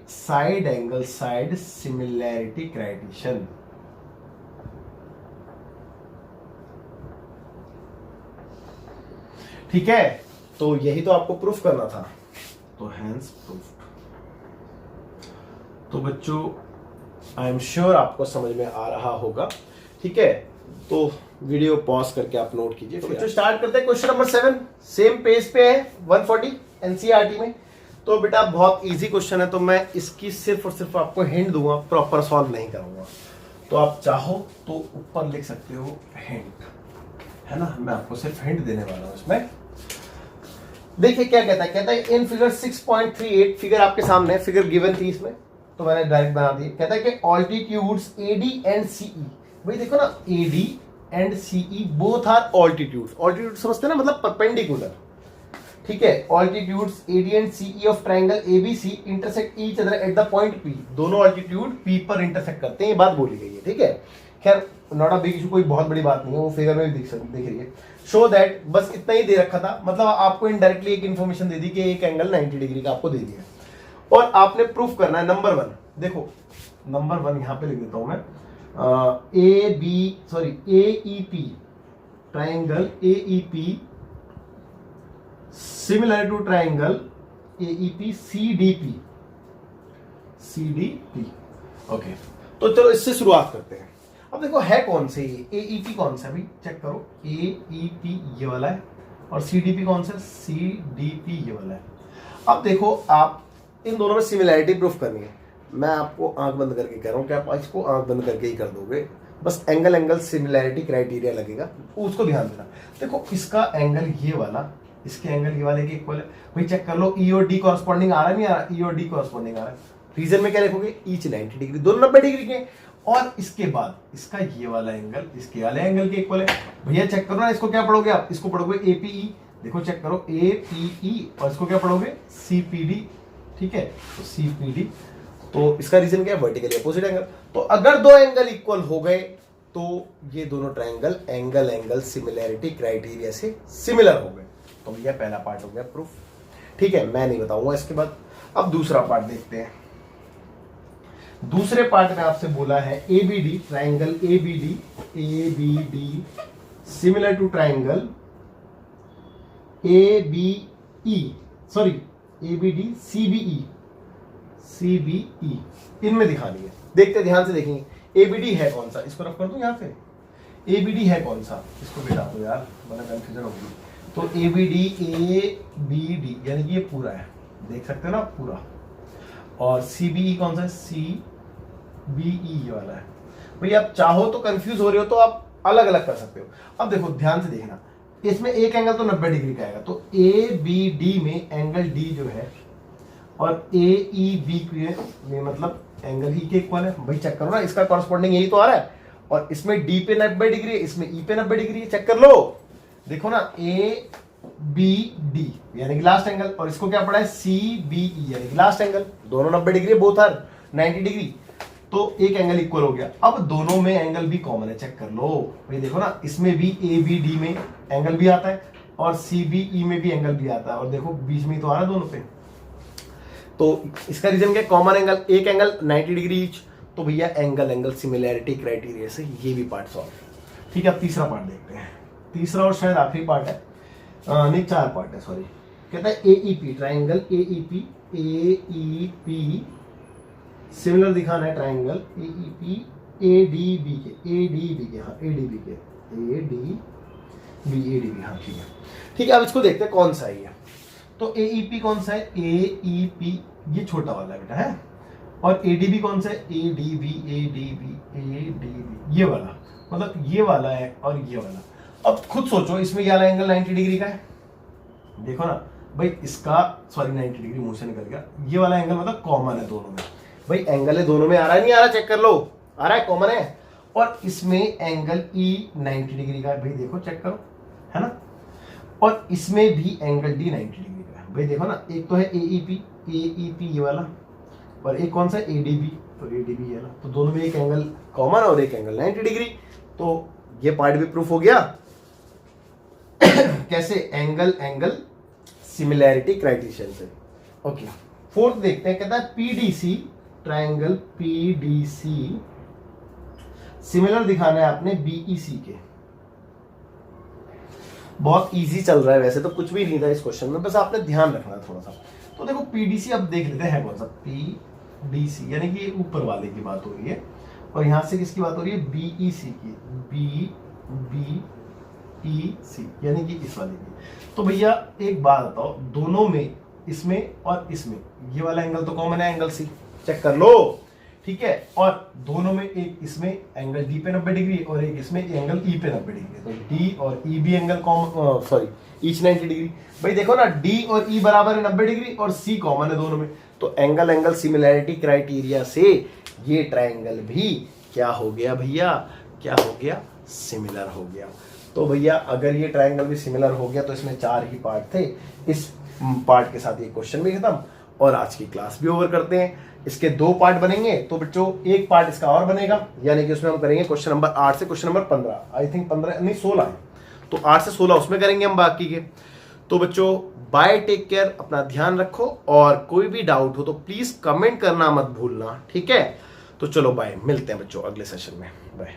[SPEAKER 1] side angle side similarity criterion. ठीक है, तो यही तो आपको प्रूफ करना था, तो हैंस प्रूफ्ड। तो बच्चों आई एम श्योर आपको समझ में आ रहा होगा, ठीक है। तो वीडियो पॉज करके आप नोट कीजिए। तो बच्चों स्टार्ट करते हैं, क्वेश्चन नंबर 7 सेम पेज पे है 140 एनसीईआरटी में। तो बेटा बहुत इजी क्वेश्चन है, तो मैं इसकी सिर्फ और सिर्फ आपको हिंट दूंगा, प्रॉपर सॉल्व नहीं करूंगा। तो आप चाहो तो ऊपर लिख सकते हो हिंट, है ना। मैं आपको सिर्फ हिंट देने वाला हूं इसमें। देखिए क्या कहता है, कहता है इन फिगर 6.38, फिगर आपके सामने फिगर गिवन थी इसमें, तो मैंने डायरेक्ट बना दी। कहता है कि ऑल्टीट्यूड्स एडी एंड सीई, भाई देखो ना, AD and CE both are altitudes. Altitude समझते हैं ना, मतलब परपेंडिकुलर, ठीक है। Altitudes AD and CE of triangle ABC intersect each other at the point P. दोनों ऑल्टीट्यूड पी पर इंटरसेक्ट करते हैं, ये बात बोली गई है, ठीक है। खैर नॉट अ बिग इशू, कोई बहुत बड़ी बात नहीं है, वो फिगर में भी दिख रही है। शो दैट, बस इतना ही दे रखा था, मतलब आपको इनडायरेक्टली एक इन्फॉर्मेशन दे दी कि एक एंगल 90 डिग्री का आपको दे दिया, और आपने प्रूफ करना है। नंबर 1 देखो, नंबर 1 यहां पे लिख देता हूं मैं, AEP triangle AEP similar to triangle AEP CDP okay. तो चलो इससे शुरुआत करते हैं। अब देखो है कौन से, ये एईपी कौन सा, भी चेक करो, एईपी ये वाला है, और सीडीपी कौन सा, सीडीपी ये वाला है। अब देखो आप इन दोनों में सिमिलैरिटी प्रूफ करनी है। मैं आपको आंख बंद करके कह रहा हूं कि आप इसको आंख बंद करके ही कर दोगे, बस एंगल सिमिलैरिटी क्राइटेरिया लगेगा, उसको ध्यान देना। देखो इसका एंगल ये वाला, इसके एंगल ये वाले के इक्वल है, भाई चेक कर लो, ई और डी कॉरस्पॉन्डिंग आ रहा है, नहीं आ रहा, ई और डी कॉरस्पॉन्डिंग आ रहा है। रीजन में क्या लिखोगे, ईच 90 डिग्री, दोनों 90 डिग्री के, और इसके बाद इसका ये वाला एंगल इसके वाले एंगल के इक्वल है। भैया चेक करो ना, इसको क्या पढ़ोगे आप, इसको पढ़ोगे एपीई, देखो चेक करो एपीई, और इसको क्या पढ़ोगे, सीपीडी, ठीक है। तो सीपीडी तो इसका रीजन क्या है, वर्टिकली अपोजिट एंगल। तो अगर दो एंगल इक्वल हो गए तो ये दोनों triangle angle angle similarity criteria से सिमिलर हो गए। तो भैया पहला पार्ट हो गया प्रूफ, ठीक है, मैं नहीं बताऊंगा इसके बाद। अब दूसरा पार्ट देखते हैं। दूसरे पार्ट में आपसे बोला है ABD, triangle ABD similar to triangle ABD CBE इनमें दिखानी है। देखते ध्यान से देखेंगे। एबीडी है कौन सा, इसको रख कर दूं यहां पे। एबीडी है कौन सा, इसको बेटा दो यार, बड़ा कंफ्यूजन होगी। तो एबीडी यानी कि ये पूरा है, देख सकते हो ना पूरा। और सीबीई कौन सा है, सीबीई ये वाला है। भाई आप चाहो तो कंफ्यूज हो रहे हो तो आप अलग अलग कर सकते हो। अब देखो ध्यान से देखना, इसमें एक एंगल तो 90 डिग्री का आएगा। तो ए बी डी में एंगल डी जो है और ए ई बी में मतलब एंगल ई के इक्वल है। भाई चेक करो ना, इसका कॉरस्पॉन्डिंग यही तो आ रहा है। और इसमें डी पे 90 डिग्री है, इसमें ई पे 90 डिग्री है। चेक कर लो, देखो ना, ए बी डी यानी कि लास्ट एंगल, और इसको क्या पड़ा है, सी बी ई यानी कि लास्ट एंगल। दोनों 90 डिग्री, बोथ आर 90 डिग्री। तो एक एंगल इक्वल हो गया। अब दोनों में एंगल भी कॉमन है, चेक कर लो। भाई देखो ना, इसमें भी ए बी डी में एंगल भी आता है और सी बी ई में भी एंगल भी आता है। और देखो बीच में तो आ रहा है दोनों पे। तो इसका रीजन क्या है, कॉमन एंगल, एक एंगल 90 डिग्री ईच। तो भैया एंगल एंगल सिमिलैरिटी क्राइटेरिया से ये भी पार्ट सॉल्व। ठीक है, अब तीसरा पार्ट देखते हैं। तीसरा और शायद आखिरी पार्ट है, नहीं 4 पार्ट है, सॉरी। कहता है एईपी, ट्रायंगल एईपी सिमिलर दिखाना है ट्रायंगल एईपी एडीबी के, हाँ एडीबी, हाँ ठीक है। अब इसको देखते हैं कौन सा है ये। तो एईपी कौन सा है, एईपी ये छोटा वाला बेटा है। और एडीबी कौन सा है, एडीबी ये वाला, मतलब ये वाला है और ये वाला। अब खुद सोचो, इसमें ये वाला एंगल 90 डिग्री का है, देखो ना भाई, इसका सॉरी 90 डिग्री मुंह से निकल गया। ये वाला एंगल मतलब कॉमन है दोनों में। भाई एंगल है दोनों में, आ रहा है नहीं आ रहा, चेक कर लो, आ रहा है, कॉमन है। और इसमें एंगल ई 90 डिग्री का है, भाई देखो चेक करो, है ना। और इसमें भी एंगल डी 90 डिग्री का है, भाई देखो ना। एक तो है एईपी ये वाला, और एक कौन सा एडीबी, तो एडीबी है ना। तो दोनों में एक एंगल कॉमन और एक एंगल 90 डिग्री। तो ये पार्ट भी प्रूफ हो गया। कैसे, एंगल एंगल सिमिलैरिटी क्राइटेरिया से। ओके, फोर्थ देखते हैं। कहता है पीडीसी, ट्रायंगल पीडीसी सिमिलर दिखाना है आपने बीईसी के। बहुत इजी चल रहा है, वैसे तो कुछ भी नहीं था इस क्वेश्चन में, बस आपने ध्यान रखना है थोड़ा सा। तो देखो पीडीसी अब देख लेते हैं कौन सा, पीडीसी यानी कि ऊपर वाले की बात हो रही है। और यहां से किसकी बात हो रही है, बीईसी की, बीईसी यानी कि इस वाले की। तो भैया एक बात बताओ, दोनों में, इसमें और इसमें ये वाला एंगल तो कॉमन है, एंगल सी, चेक कर लो, ठीक है। और दोनों में एक इसमें एंगल डी पे 90 डिग्री और एक इसमें एंगल ई पे 90 डिग्री। तो डी और ई भी angle common, sorry each 90 degree. भाई देखो ना, डी और ई बराबर है 90 डिग्री और सी कॉमन है दोनों में। तो एंगल एंगल सिमिलैरिटी क्राइटेरिया से ये ट्रायंगल भी क्या हो गया भैया, क्या हो गया, सिमिलर हो गया। तो भैया अगर ये ट्रायंगल भी सिमिलर हो गया तो इसमें 4 ही पार्ट थे। इस पार्ट के साथ ये क्वेश्चन भी खत्म और आज की क्लास भी ओवर करते हैं। इसके 2 पार्ट बनेंगे, तो बच्चों एक पार्ट इसका और बनेगा, यानी कि उसमें हम करेंगे क्वेश्चन नंबर 8 से क्वेश्चन नंबर 15, आई थिंक 15 नहीं 16 है, तो 8 से 16 उसमें करेंगे हम बाकी के। तो बच्चों बाय, टेक केयर, अपना ध्यान रखो, और कोई भी डाउट हो तो प्लीज कमेंट करना मत भूलना, ठीक है। तो चलो बाय, मिलते हैं बच्चों अगले सेशन में, बाय।